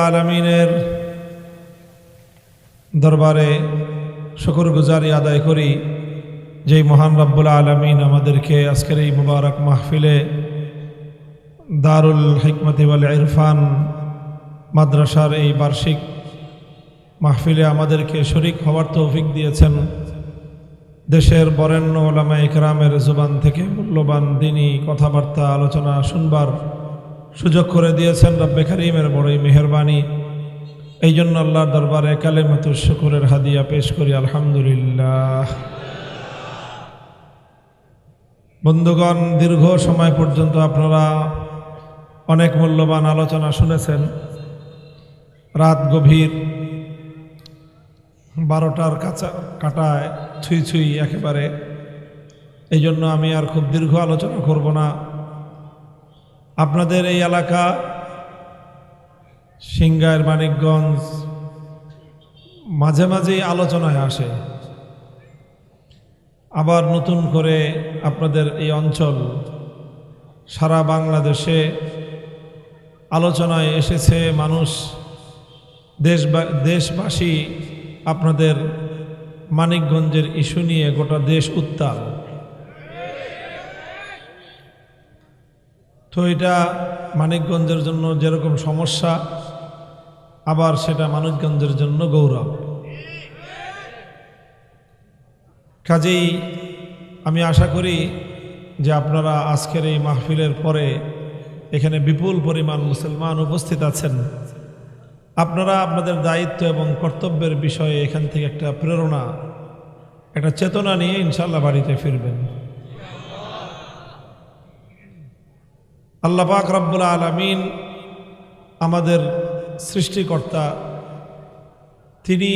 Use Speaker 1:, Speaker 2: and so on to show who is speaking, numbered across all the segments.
Speaker 1: আলামিনের দরবারে শুকরগুজারি আদায় করি যেই মহান রব্বুল আলামিন আমাদেরকে আজকের এই মুবারক মাহফিলে দারুল হিকমতি ওয়াল ইরফান মাদ্রাসার এই বার্ষিক মাহফিলে আমাদেরকে শরীক হওয়ার তৌফিক দিয়েছেন। দেশের বরেণ্য ওলামায়ে কেরামের জুবান থেকে মূল্যবান দ্বীনি কথাবার্তা আলোচনা শুনবার সুযোগ করে দিয়েছেন রব্বে কারীমের বড়ই মেহেরবানি। এই জন্য আল্লাহর দরবারে কালেমাতুশ শুকরের হাদিয়া পেশ করি আলহামদুলিল্লাহ। বন্ধুগণ, দীর্ঘ সময় পর্যন্ত আপনারা অনেক মূল্যবান আলোচনা শুনেছেন। রাত গভীর, 12টার কাটায় ছুঁই ছুঁই একেবারে। এই জন্য আমি আর খুব দীর্ঘ আলোচনা করব না। আপনাদের এই এলাকা সিংগাইর মানিকগঞ্জ মাঝে মাঝেই আলোচনায় আসে, আবার নতুন করে আপনাদের এই অঞ্চল সারা বাংলাদেশে আলোচনায় এসেছে। মানুষ দেশবাসী আপনাদের মানিকগঞ্জের ইস্যু নিয়ে গোটা দেশ উত্তাল। তো এটা মানিকগঞ্জের জন্য যেরকম সমস্যা, আবার সেটা মানিকগঞ্জের জন্য গৌরব। কাজেই আমি আশা করি যে আপনারা আজকের এই মাহফিলের পরে এখানে বিপুল পরিমাণ মুসলমান উপস্থিত আছেন। আপনারা আপনাদের দায়িত্ব এবং কর্তব্যের বিষয়ে এখান থেকে একটা প্রেরণা, একটা চেতনা নিয়ে ইনশাআল্লাহ বাড়িতে ফিরবেন। আল্লাহ পাক রব্বুল আলামিন আমাদের সৃষ্টিকর্তা, তিনি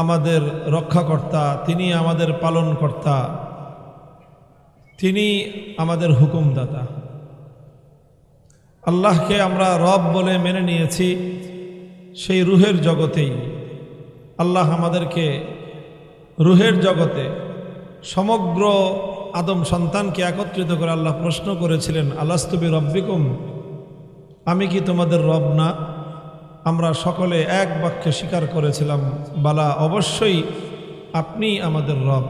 Speaker 1: আমাদের রক্ষাকর্তা, তিনি আমাদের পালনকর্তা, তিনি আমাদের হুকুমদাতা। আল্লাহকে আমরা রব বলে মেনে নিয়েছি। সেই রুহের জগতেই আল্লাহ আমাদেরকে রুহের জগতে সমগ্র আদম সন্তানকে একত্রিত করে আল্লাহ প্রশ্ন করেছিলেন, আলাস্তু বিরব্বিকুম, আমি কি তোমাদের রব না? আমরা সকলে এক বাক্যে স্বীকার করেছিলাম, বালা, অবশ্যই আপনি আমাদের রব।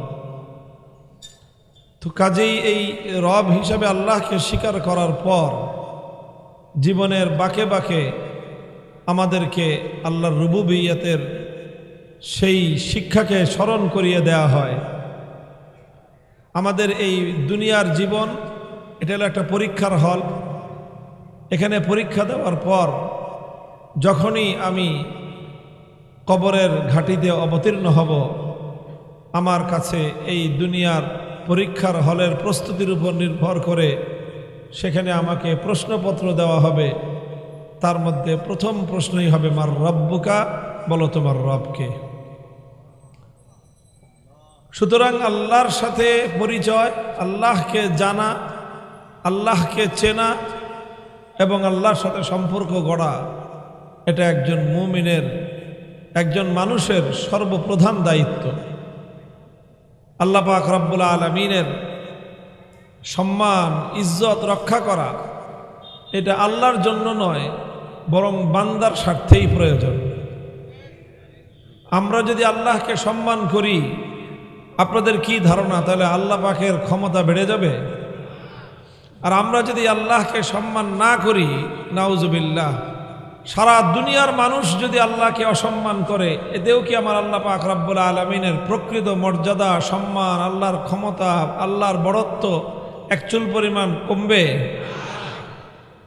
Speaker 1: তো কাজেই এই রব হিসাবে আল্লাহকে স্বীকার করার পর জীবনের বাঁকে বাঁকে আমাদেরকে আল্লাহর রুবুবিয়্যতের সেই শিক্ষাকে স্মরণ করিয়ে দেওয়া হয়। আমাদের এই দুনিয়ার জীবন এটা হলো একটা পরীক্ষার হল। এখানে পরীক্ষা দেওয়ার পর যখনই আমি কবরের ঘাটিতে অবতীর্ণ হব, আমার কাছে এই দুনিয়ার পরীক্ষার হলের প্রস্তুতির উপর নির্ভর করে সেখানে আমাকে প্রশ্নপত্র দেওয়া হবে। তার মধ্যে প্রথম প্রশ্নই হবে, মার রব্বুকা, বলো তোমার রবকে। সুতরাং আল্লাহর সাথে পরিচয়, আল্লাহকে জানা, আল্লাহকে চেনা এবং আল্লাহর সাথে সম্পর্ক গড়া, এটা একজন মুমিনের, একজন মানুষের সর্বপ্রধান দায়িত্ব। আল্লাহ পাক রব্বুল আলামিনের সম্মান ইজ্জত রক্ষা করা এটা আল্লাহর জন্য নয়, বরং বান্দার স্বার্থেই প্রয়োজন। আমরা যদি আল্লাহকে সম্মান করি, আপনাদের কি ধারণা তাহলে আল্লাহ পাকের ক্ষমতা বেড়ে যাবে? আর আমরা যদি আল্লাহকে সম্মান না করি, নাউজুবিল্লাহ, সারা দুনিয়ার মানুষ যদি আল্লাহকে অসম্মান করে, এতেও কি আমার আল্লাহ পাক রব্বুল আলামিনের প্রকৃত মর্যাদা, সম্মান, আল্লাহর ক্ষমতা, আল্লাহর বড়ত্ব এক চুল পরিমাণ কমবে?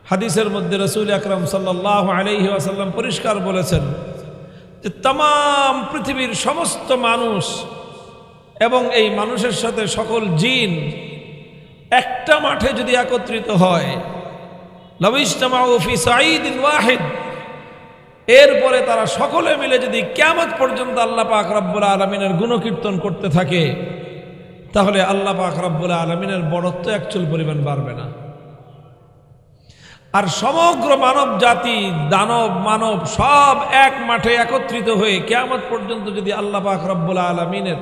Speaker 1: হাদিসের মধ্যে রাসূল আকরাম সাল্লাল্লাহু আলাইহি ওয়াসাল্লাম পরিষ্কার বলেছেন যে তামাম পৃথিবীর সমস্ত মানুষ এবং এই মানুষের সাথে সকল জিন একটা মাঠে যদি একত্রিত হয়, লাউ ইজতামাউ ফি সাঈদিন ওয়াহিদ, এরপরে তারা সকলে মিলে যদি কিয়ামত পর্যন্ত আল্লাহ পাক রব্বুল আলামিনের গুণকীর্তন করতে থাকে, তাহলে আল্লাহ পাক রব্বুল আলামিনের বড়ত্ব এক চুল পরিমাণ বাড়বে না। আর সমগ্র মানব জাতি, দানব মানব সব এক মাঠে একত্রিত হয়ে কিয়ামত পর্যন্ত যদি আল্লাহ পাক রব্বুল আলামিনের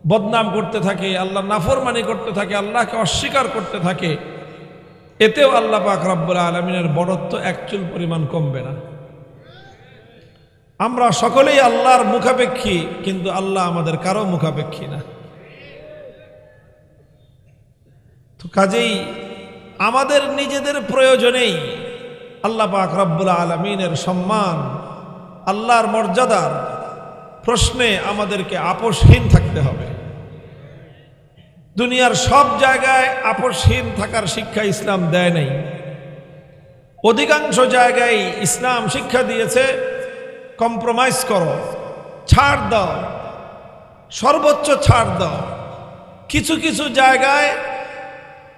Speaker 1: বদনাম করতে থাকে, আল্লাহ নাফরমানি করতে থাকে, আল্লাহকে অস্বীকার করতে থাকে, এতেও আল্লাহ পাক রব্বুল আলামিনের বড়ত্ব এক চুল পরিমাণ কমবে না। আমরা সকলেই আল্লাহর মুখাপেক্ষী, কিন্তু আল্লাহ আমাদের কারো মুখাপেক্ষী না। তো কাজেই আমাদের নিজেদের প্রয়োজনেই আল্লাহ পাক রব্বুল আলামিনের সম্মান, আল্লাহর মর্যাদার প্রশ্নে আমাদেরকে আপোষহীন থাকতে হবে। দুনিয়ার সব জায়গায় আপোষহীন থাকার শিক্ষা ইসলাম দেয় নাই। অধিকাংশ জায়গায় ইসলাম শিক্ষা দিয়েছে কম্প্রোমাইজ করো, ছাড় দাও, সর্বোচ্চ ছাড় দাও। কিছু কিছু জায়গায়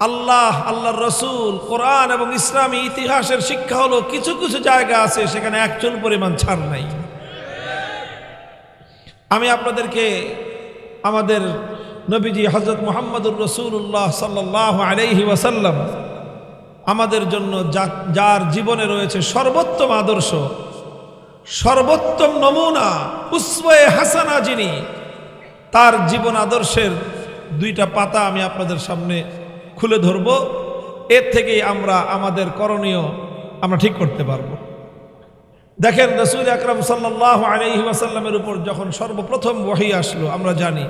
Speaker 1: আল্লাহর রসুল, কোরআন এবং ইসলামী ইতিহাসের শিক্ষা হলো কিছু কিছু জায়গা আছে সেখানে এক চুল পরিমাণ ছাড় নাই। আমি আপনাদেরকে আমাদের নবীজি হযরত মুহাম্মদুর রাসূলুল্লাহ সাল্লাল্লাহু আলাইহি ওয়াসাল্লাম আমাদের জন্য যার জীবনে রয়েছে সর্বোত্তম আদর্শ, সর্বোত্তম নমুনা, উসওয়ায়ে হাসানা, যিনি, তার জীবন আদর্শের দুইটা পাতা আমি আপনাদের সামনে খুলে ধরব। এর থেকেই আমরা আমাদের করণীয় আমরা ঠিক করতে পারব। দেখেন, রাসূল আকরাম সাল্লাল্লাহু আলাইহি ওয়াসাল্লামের উপর যখন সর্বপ্রথম ওহী আসলো, আমরা জানি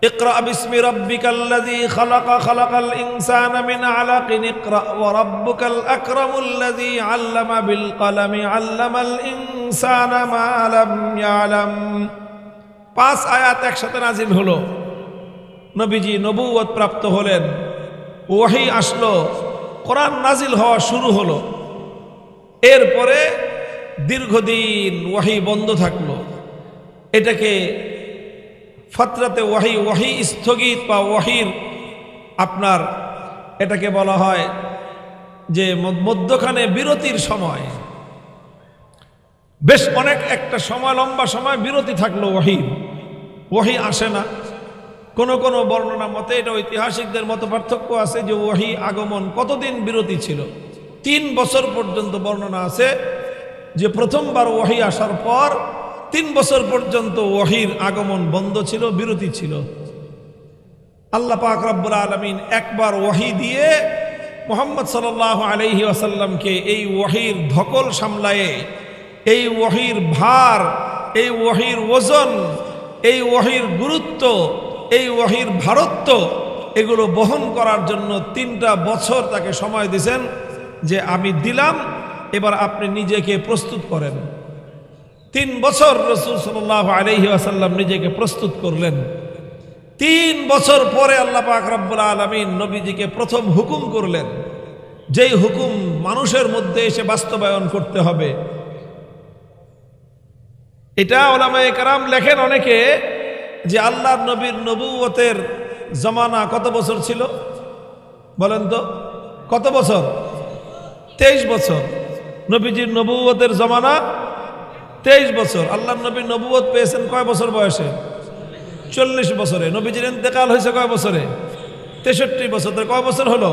Speaker 1: ইকরা বিসমি রাব্বিকাল্লাযী খালাকা, খালাকাল ইনসানা মিন আলাকিন, ইকরা ওয়া রাব্বুকাল আকরামুল্লাযী আল্লামা বিল কলামি, আল্লামাল ইনসানা মা লাম ইয়ালাম। 5 আয়াত একসাথে নাজিল হলো। নবীজি নবুয়ত প্রাপ্ত হলেন, ওহী আসলো, কোরআন নাজিল হওয়া শুরু হলো। এরপরে দীর্ঘদিন ওহী বন্ধ থাকলো। এটাকে ফাতরাতে ওহী, ওহী স্থগিত বা ওহীর আপনার এটাকে বলা হয় যে মধ্যখানে বিরতির সময়, বেশ অনেক একটা সময়, লম্বা সময় বিরতি থাকলো ওহীর, ওহী আসে না। কোন কোন বর্ণনা মতে, এটা ঐতিহাসিকদের মতো পার্থক্য আছে যে ওহী আগমন কতদিন বিরতি ছিল। 3 বছর পর্যন্ত বর্ণনা আছে যে প্রথমবার ওহী আসার পর 3 বছর পর্যন্ত ওহীর আগমন বন্ধ ছিল, বিরতি ছিল। আল্লাহ পাক রব্বুল আলামিন একবার ওহী দিয়ে মুহাম্মদ সাল্লাল্লাহু আলাইহি ওয়াসাল্লামকে এই ওহীর ধকল সামলায়ে, এই ওহীর ভার, এই ওহীর ওজন, এই ওহীর গুরুত্ব, এই ওহীর ভারত্ব, এগুলো বহন করার জন্য 3টা বছর তাকে সময় দিয়েছেন যে আমি দিলাম, এবার আপনি নিজেকে প্রস্তুত করেন। 3 বছর রাসূল সাল্লাল্লাহু আলাইহি ওয়াসাল্লাম নিজেকে প্রস্তুত করলেন। 3 বছর পরে আল্লাহ পাক রব্বুল আলামিন নবীজিকে প্রথম হুকুম করলেন, যেই হুকুম মানুষের মধ্যে এসে বাস্তবায়ন করতে হবে। এটা উলামায়ে কেরাম লেখেন অনেকে যে আল্লাহর নবীর নবুয়তের জামানা কত বছর ছিল বলেন তো? কত বছর? 23 বছর। নবীজির নবুয়তের জামানা 23 বছর। আল্লাহর নবী নবুয়ত পেয়েছেন কয় বছর বয়সে? 40 বছরে। নবীজির ইন্তেকাল হয়েছে কয় বছরে? 63 বছর। কয় বছর হলো?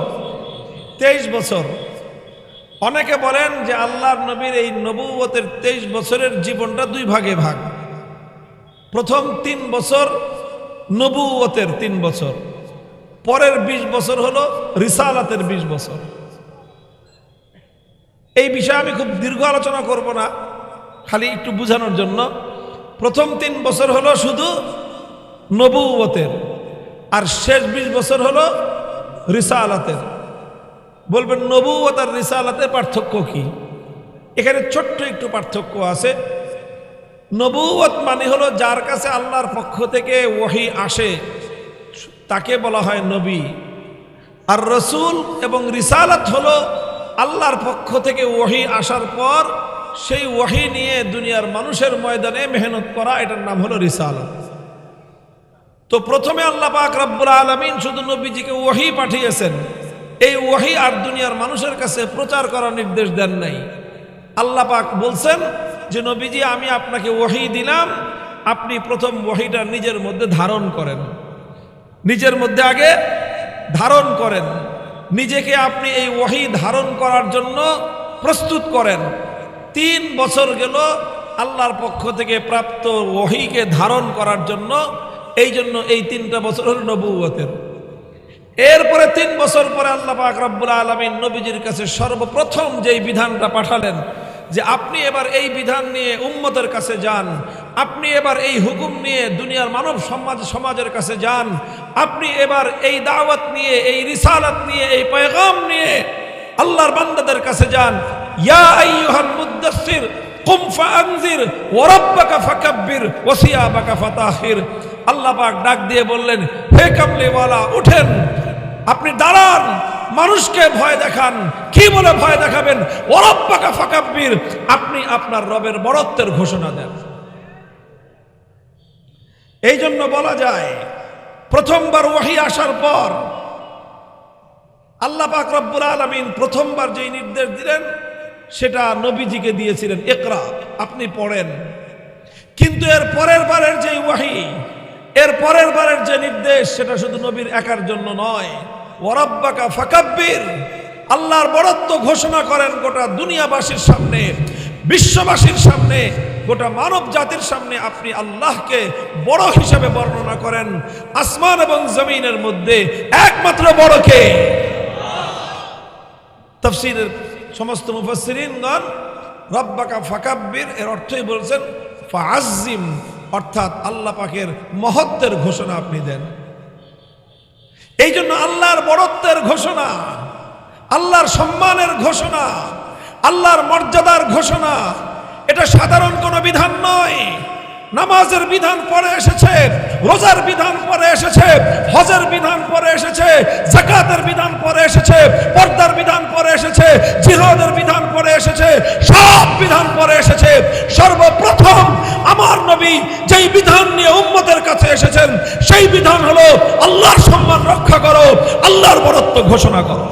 Speaker 1: 23 বছর। অনেকে বলেন যে আল্লাহর নবীর এই নবুয়তের 23 বছরের জীবনটা 2 ভাগে ভাগ। প্রথম 3 বছর নবুয়তের 3 বছর, পরের 20 বছর হলো রিসালাতের 20 বছর। এই বিষয়ে আমি খুব দীর্ঘ আলোচনা করব না, খালি একটু বোঝানোর জন্য। প্রথম 3 বছর হলো শুধু নবুয়তের, আর শেষ 20 বছর হলো রিসালাতের। বলবেন নবুয়ত আর রিসালাতের পার্থক্য কি? এখানে ছোট্ট একটু পার্থক্য আছে। নবুয়ত মানে হলো যার কাছে আল্লাহর পক্ষ থেকে ওহী আসে তাকে বলা হয় নবী। আর রসুল এবং রিসালাত হলো আল্লাহর পক্ষ থেকে ওহী আসার পর সেই ওহী নিয়ে দুনিয়ার মানুষের ময়দানে মেহনত করা, এটার নাম হলো রিসালাত। তো প্রথমে আল্লাহ পাক রব্বুল আলামিন শুধু নবীজিকে ওহী পাঠিয়েছেন। এই ওহী আর দুনিয়ার মানুষের কাছে প্রচার করার নির্দেশ দেন নাই। আল্লাহ পাক বলছেন যে নবীজি, আমি আপনাকে ওহী দিলাম, আপনি প্রথম ওহীটা নিজের মধ্যে ধারণ করেন, নিজের মধ্যে আগে ধারণ করেন, নিজেকে আপনি এই ওহী ধারণ করার জন্য প্রস্তুত করেন। 3 বছর গেল আল্লাহর পক্ষ থেকে প্রাপ্ত ওহীকে ধারণ করার জন্য। এই জন্য এই 3টা বছর হল নবুয়তের। এরপরে 3 বছর পরে আল্লাহ পাক রব্বুল আলামিন নবীজির কাছে সর্বপ্রথম যেই বিধানটা পাঠালেন যে আপনি এবার এই বিধান নিয়ে উম্মতের কাছে যান, আপনি এবার এই হুকুম নিয়ে দুনিয়ার মানব সমাজের কাছে যান, আপনি এবার এই দাওয়াত নিয়ে, এই রিসালাত নিয়ে, এই পয়গাম নিয়ে আল্লাহর বান্দাদের কাছে যান। ইয়া আইয়ুহাল মুদ্দাসসির কুম ফাআনজির ওয়া রাব্বাকা ফাকাব্বির ওয়া সিয়াবাকা ফাতাহির। আল্লাহ পাক ডাক দিয়ে বললেন, হে কামলিওয়ালা, উঠেন, আপনি দাঁড়ান, মানুষকে ভয় দেখান। কি বলে ভয় দেখাবেন? ওয়া রাব্বাকা ফাকাব্বির, আপনি আপনার রবের বড়ত্বের ঘোষণা দেন। এই জন্য বলা যায় প্রথমবার ওহী আসার পর আল্লাহ পাক রব্বুল আলামিন প্রথমবার যেই নির্দেশ দিলেন সেটা নবীজিকে দিয়েছিলেন, ইকরা, আপনি পড়েন। কিন্তু এর পরের বারের যে ওহী, এর পরের বারের যে নির্দেশ, সেটা শুধু নবীর একার জন্য নয়। ওয়া রাব্বাকা ফাকাব্বির, আল্লাহর বড়ত্ব ঘোষণা করেন গোটা দুনিয়াবাসীর সামনে, বিশ্ববাসীর সামনে, গোটা মানব জাতির সামনে আপনি আল্লাহকে বড় হিসেবে বর্ণনা করেন। আসমান এবং জমিনের মধ্যে একমাত্র বড় কে? তাফসীরের সমস্ত মুফাসসিরিনগণ রাব্বাকা ফাকাব্বির এর অর্থই বলছেন ফাআজ্জিম, অর্থাৎ আল্লাহ পাকের মহত্বের ঘোষণা আপনি দেন। এই জন্য আল্লাহর বড়ত্বের ঘোষণা, আল্লাহর সম্মানের ঘোষণা, আল্লাহর মর্যাদার ঘোষণা, এটা সাধারণ কোনো বিধান নয়। নামাজের বিধান পরে এসেছে, রোজার বিধান পরে এসেছে, হজের বিধান পরে এসেছে, যাকাতের বিধান পরে এসেছে, পর্দার বিধান পরে এসেছে, জিহাদের বিধান পরে এসেছে, সব বিধান পরে এসেছে। সর্বপ্রথম আমার নবী যেই বিধান নিয়ে উম্মতের কাছে এসেছেন সেই বিধান হলো আল্লাহর সম্মান রক্ষা করো, আল্লাহর বড়ত্ব ঘোষণা করো।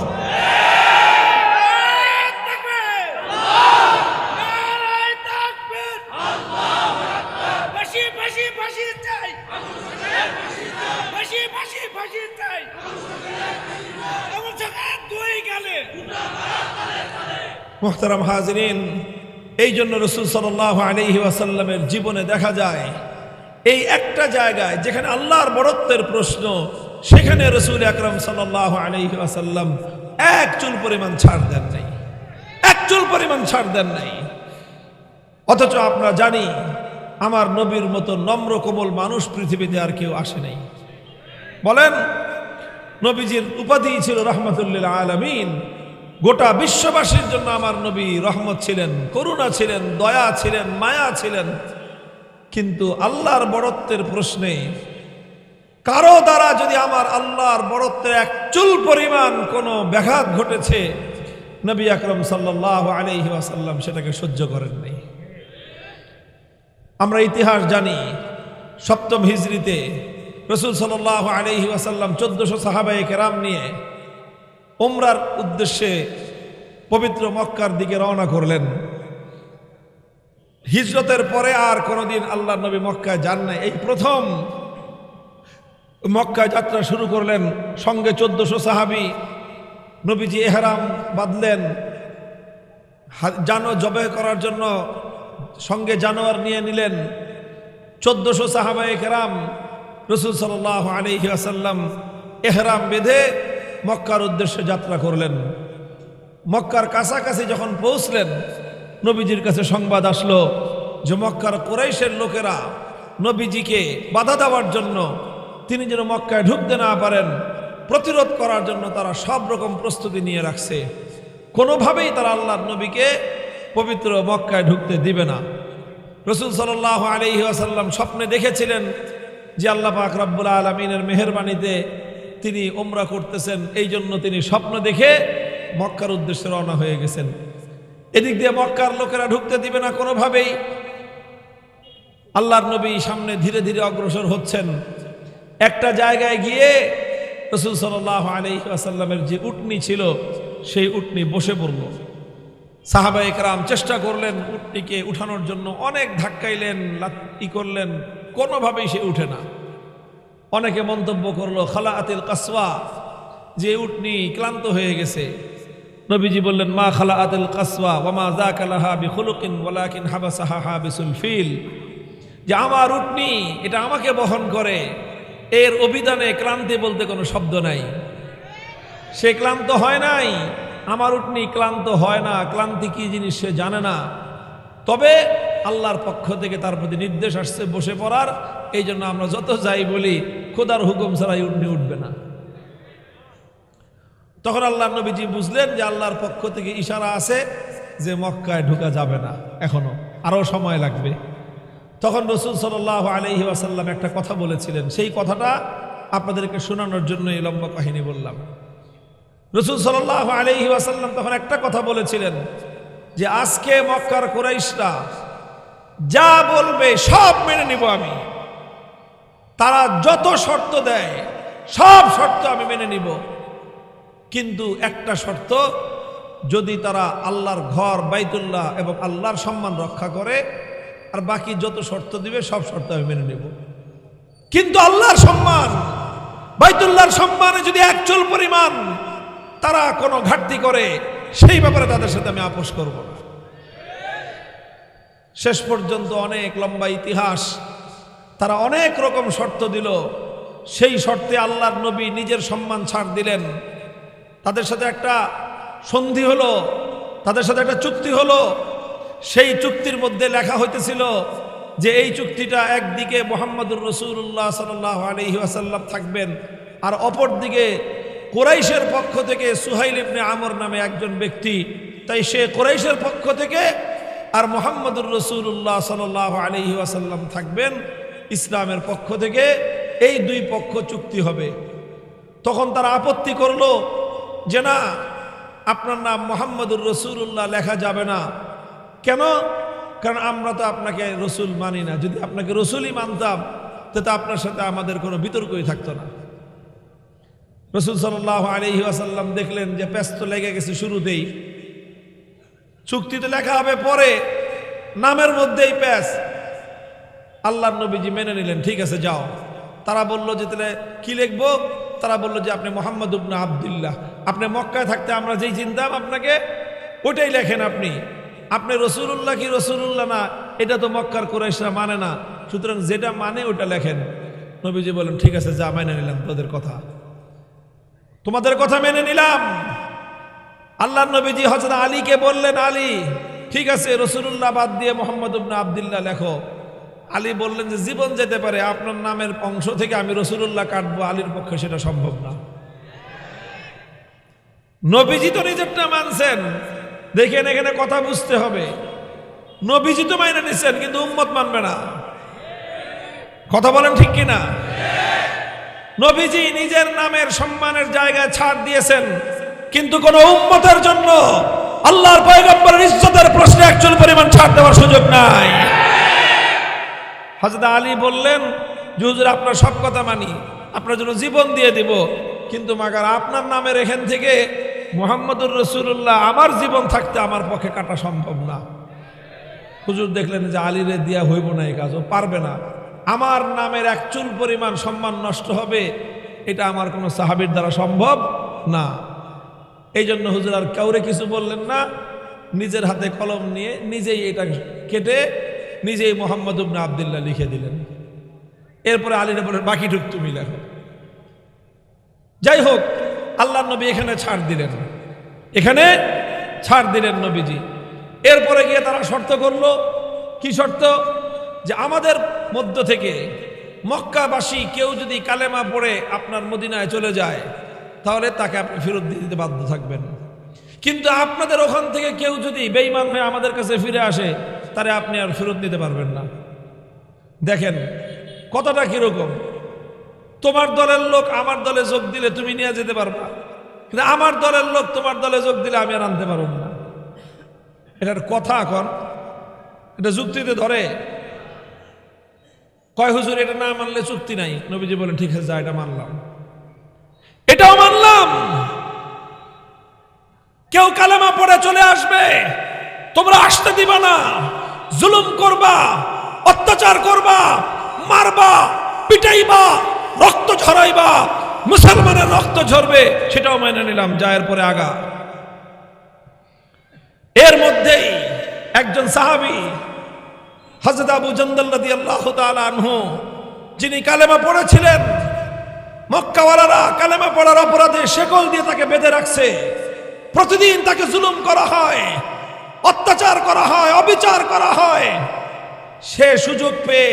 Speaker 1: মুহতারাম হাজিরিন, এই জন্য রাসূল সাল্লাল্লাহু আলাইহি ওয়াসাল্লামের জীবনে দেখা যায় এই একটা জায়গায় যেখানে আল্লাহর বড়ত্বের প্রশ্ন, সেখানে রাসূল আকরাম সাল্লাল্লাহু আলাইহি ওয়াসাল্লাম এক চুল পরিমাণ ছাড় দেন নাই, এক চুল পরিমাণ ছাড় দেন নাই। অথচ আমরা জানি আমার নবীর মতো নম্র কোমল মানুষ পৃথিবীতে আর কেউ আসে নাই। বলেন, নবীজির উপাধি ছিল রাহমাতুল আলামিন। গোটা বিশ্ববাসীর জন্য আমার নবী রহমত ছিলেন, করুণা ছিলেন, দয়া ছিলেন, মায়া ছিলেন। কিন্তু আল্লাহর বড়ত্বের প্রশ্নে কারো দ্বারা যদি আমার আল্লাহর বড়ত্বের এক চুল পরিমাণ কোনো ব্যাঘাত ঘটেছে, নবী আকরাম সাল্লাল্লাহু আলাইহি ওয়াসাল্লাম সেটাকে সহ্য করেন নাই। আমরা ইতিহাস জানি, 7ম হিজরিতে রাসূল সাল্লাল্লাহু আলাইহি ওয়াসাল্লাম 1400 সাহাবায়ে কেরাম নিয়ে উমরার উদ্দেশ্যে পবিত্র মক্কার দিকে রওনা করলেন। হিজরতের পরে আর কোনোদিন আল্লাহর নবী মক্কায় যান নাই, এই প্রথম মক্কায় যাত্রা শুরু করলেন। সঙ্গে 1400 সাহাবী। নবীজি ইহরাম বাঁধলেন, জবাই করার জন্য সঙ্গে জানোয়ার নিয়ে নিলেন। 1400 সাহাবায়ে কেরাম রাসূল সাল্লাল্লাহু আলাইহি ওয়াসাল্লাম ইহরাম বেঁধে মক্কার উদ্দেশ্যে যাত্রা করলেন। মক্কার কাছাকাছি যখন পৌঁছলেন, নবীজির কাছে সংবাদ আসলো যে মক্কার কুরাইশের লোকেরা নবীজিকে বাধা দেওয়ার জন্য, তিনি যেন মক্কায় ঢুকতে না পারেন, প্রতিরোধ করার জন্য তারা সব রকম প্রস্তুতি নিয়ে রাখছে। কোনোভাবেই তারা আল্লাহর নবীকে পবিত্র মক্কায় ঢুকতে দিবে না। রাসূল সাল্লাল্লাহু আলাইহি ওয়াসাল্লাম স্বপ্নে দেখেছিলেন যে আল্লাহ পাক রব্বুল আলামিনের মেহেরবানিতে তিনি উমরা করতেছেন, এই জন্য তিনি স্বপ্ন দেখে মক্কার উদ্দেশ্যে রওনা হয়ে গেছেন। এদিক দিয়ে মক্কার লোকেরা ঢুকতে দিবে না কোনোভাবেই। আল্লাহর নবী সামনে ধীরে ধীরে অগ্রসর হচ্ছেন। একটা জায়গায় গিয়ে রাসূল সাল্লাল্লাহু আলাইহি ওয়াসাল্লামের যে উটনি ছিল সেই উটনি বসে পড়ল। সাহাবায়ে কেরাম চেষ্টা করলেন উটনিকে উঠানোর জন্য, অনেক ধাক্কাইলেন, ই করলেন, কোনোভাবেই সে উঠে না। অনেকে মন্তব্য করলো খালাআতিল কাসওয়া, যে উটনি ক্লান্ত হয়ে গেছে। নবীজি বললেন, মা খালাআতিল কাসওয়া ওয়া মা যাকা লাহা বিখুলুকিন ওয়ালাকিন হাবাসাহা হাবিসুল ফিল, যে আমার উটনি এটা আমাকে বহন করে, এর অভিধানে ক্লান্তি বলতে কোনো শব্দ নাই। সে ক্লান্ত হয় নাই, আমার উটনি ক্লান্ত হয় না, ক্লান্তি কি জিনিস সে জানে না। তবে আল্লাহর পক্ষ থেকে তার প্রতি নির্দেশ আসছে বসে পড়ার, এই জন্য আমরা যত যাই বলি খোদার হুকুম ছাড়াই উটনি উঠবে না। তখন আল্লাহর নবীজি বুঝলেন যে আল্লাহর পক্ষ থেকে ইশারা আছে যে মক্কায় ঢোকা যাবে না, এখনো আরো সময় লাগবে। তখন রাসূল সাল্লাল্লাহু আলাইহি ওয়াসাল্লাম একটা কথা বলেছিলেন, সেই কথাটা আপনাদেরকে শোনানোর জন্য এই লম্বা কাহিনী বললাম। রাসূল সাল্লাল্লাহু আলাইহি ওয়াসাল্লাম তখন একটা কথা বলেছিলেন যে আজকে মক্কার কুরাইশরা যা বলবে সব মেনে নিব আমি, তারা যত শর্ত দেয় সব শর্ত আমি মেনে নিব, কিন্তু একটা শর্ত, যদি তারা আল্লাহর ঘর বাইতুল্লাহ এবং আল্লাহর সম্মান রক্ষা করে, আর বাকি যত শর্ত দিবে সব শর্ত আমি মেনে নেব। কিন্তু আল্লাহর সম্মান, বাইতুল্লাহর সম্মানে যদি এক চুল পরিমাণ তারা কোনো ঘাটতি করে, সেই ব্যাপারে তাদের সাথে আমি আপোষ করব না। শেষ পর্যন্ত অনেক লম্বা ইতিহাস, তারা অনেক রকম শর্ত দিল। সেই শর্তে আল্লাহর নবী নিজের সম্মান ছাড় দিলেন। তাদের সাথে একটা সন্ধি হলো, তাদের সাথে একটা চুক্তি হলো। সেই চুক্তির মধ্যে লেখা হইতেছিল যে এই চুক্তিটা একদিকে মুহাম্মদুর রাসূলুল্লাহ সাল্লাল্লাহু আলাইহি ওয়াসাল্লাম থাকবেন, আর অপর দিকে কুরাইশের পক্ষ থেকে সুহাইল ইবনে আমর নামে একজন ব্যক্তি, তাই সে কুরাইশের পক্ষ থেকে, আর মুহাম্মদুর রাসূলুল্লাহ সাল্লাল্লাহু আলাইহি ওয়াসাল্লাম থাকবেন ইসলামের পক্ষ থেকে। এই দুই পক্ষ চুক্তি হবে। তখন তারা আপত্তি করলো যে না, আপনার নাম মুহাম্মদুর রাসূলুল্লাহ লেখা যাবে না। কেন? কারণ আমরা তো আপনাকে রসুল মানি না। যদি আপনাকে রসুলই মানতাম তো আপনার সাথে আমাদের কোনো বিতর্কই থাকতো না। রাসূল সাল্লাল্লাহু আলাইহি ওয়াসাল্লাম দেখলেন যে ব্যস্ত লেগে গেছে শুরুতেই, চুক্তিতে লেখা হবে পরে, নামের মধ্যেই প্যাস। আল্লাহর নবীজি মেনে নিলেন, ঠিক আছে যাও। তারা বলল যে তাহলে কি লিখবো? তারা বলল যে আপনি মুহাম্মদ ইবনে আব্দুল্লাহ, আপনি মক্কায় থাকতে আমরা যেই চিনতাম আপনাকে ওটাই লেখেন। আপনি রসুলুল্লাহ কি রসুলুল্লাহ না, এটা তো মক্কার কুরাইশরা মানে না, সুতরাং যেটা মানে ওটা লেখেন। নবীজি বলেন ঠিক আছে, যা মেনে নিলাম তোদের কথা, তোমাদের কথা মেনে নিলাম। আল্লাহর নবীজি হযরত আলীকে বললেন, আলী ঠিক আছে রসুলুল্লাহ বাদ দিয়ে মুহাম্মদ ইবনে আব্দুল্লাহ লেখো। আলী বললেন যে জীবন যেতে পারে, আপনার নামের অংশ থেকে আমি রসুলুল্লাহ কাটবো, আলীর পক্ষে সেটা সম্ভব না। নবীজি তো নিজেরটা মানছেন। দেখেন এখানে কথা বুঝতে হবে, নবীজি তো মাইনে নিচ্ছেন কিন্তু উম্মত মানবে না। কথা বলেন ঠিক কিনা? নবীজি নিজের নামের সম্মানের জায়গায় ছাড় দিয়েছেন, কিন্তু কোন উম্মতের জন্য আল্লাহর পয়গম্বরের ইজ্জতের প্রশ্নে একচুল পরিমাণ ছাড় দেওয়ার সুযোগ নাই। হযরত আলী বললেন যে হুজুর আপনার সব কথা মানি, আপনার জন্য জীবন দিয়ে দিব, কিন্তু মাগার আপনার নামের এখান থেকে মুহাম্মদুর রাসূলুল্লাহ আমার জীবন থাকতে আমার পক্ষে কাটা সম্ভব না। হুজুর দেখলেন যে আলীরে দিয়া হইব না, এই কাজ ও পারবে না, আমার নামের এক চুল পরিমাণ সম্মান নষ্ট হবে, এটা আমার কোনো সাহাবীর দ্বারা সম্ভব না। এই জন্য হুজুর আর কাউরে কিছু বললেন না, নিজের হাতে কলম নিয়ে নিজেই এটা কেটে নিজেই মুহাম্মদ ইবনে আব্দুল্লাহ লিখে দিলেন। এরপরে আলীরে বলেন বাকিটুক তুমি লেখো। যাই হোক, আল্লাহর নবী এখানে ছাড় দিলেন, এখানে ছাড় দিলেন নবীজি। এরপরে গিয়ে তারা শর্ত করলো, কি শর্ত? যে আমাদের মধ্য থেকে মক্কাবাসী কেউ যদি কালেমা পড়ে আপনার মদিনায় চলে যায়, তাহলে তাকে আপনি ফেরত দিতে বাধ্য থাকবেন। কিন্তু আপনাদের ওখান থেকে কেউ যদি বেঈমান হয়ে আমাদের কাছে ফিরে আসে, তারে আপনি আর ফেরত নিতে পারবেন না। দেখেন কথাটা কিরকম, তোমার দলের লোক আমার দলে যোগ দিলে তুমি নিয়ে যেতে পারবা, কিন্তু আমার দলের লোক তোমার দলে যোগ দিলে আমি আর আনতে পারব না। এটার কথা এখন এটা যুক্তিতে ধরে? কয় হুজুর এটা না মানলে চুক্তি নাই। নবীজি বলেন ঠিক আছে যা, এটা মানলাম, এটাও মানলাম। কেউ কালেমা পড়ে চলে আসবে, তোমরা আসতে দিবা না, জুলুম করবা, অত্যাচার করবা, মারবা, পিটাইবা, রক্ত ঝরাইবা, মুসলমানের রক্ত ঝরবে, সেটাও মেনে নিলাম, যায়ের পরে আগা। এর মধ্যেই একজন সাহাবী হযরত আবু জান্দাল রাদিয়াল্লাহু তাআলা আনহু, যিনি কালেমা পড়েছিলেন, মক্কাওয়ালারা কালেমা পড়ার অপরাধে শেকল দিয়ে তাকে বেঁধে রাখছে। প্রতিদিন তাকে জুলুম করা হয়, অত্যাচার করা হয়, অবিচার করা হয়। সে সুযোগ পেয়ে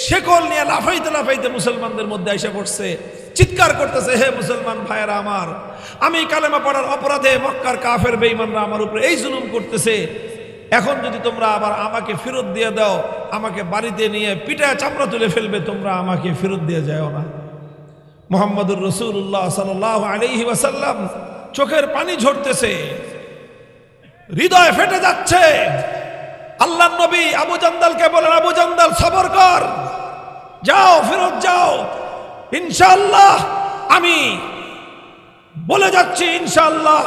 Speaker 1: শেকল নিয়ে লাফাইতে লাফাইতে মুসলমানদের মধ্যে এসে পড়ছে, চিৎকার করতেছে, হে মুসলমান ভাইয়েরা আমার, আমি কালেমা পড়ার অপরাধে মক্কার কাফের বেঈমানরা আমার উপরে এই জুলুম করতেছে। এখন যদি তোমরা আবার আমাকে ফেরত দিয়ে দাও, আমাকে বাড়িতে নিয়ে পিটায় চামড়া তুলে ফেলবে, তোমরা আমাকে ফেরত দিয়ে যাও না। মুহাম্মদুর রাসূলুল্লাহ সাল্লাল্লাহু আলাইহি ওয়াসাল্লাম চোখের পানি ঝরতেছে, হৃদয় ফেটে যাচ্ছে। আল্লাহর নবী আবু জান্দালকে বলেন, আবু জান্দাল সবর কর, যাও ফেরত যাও, ইনশাআল্লাহ আমি বলে যাচ্ছি, ইনশাআল্লাহ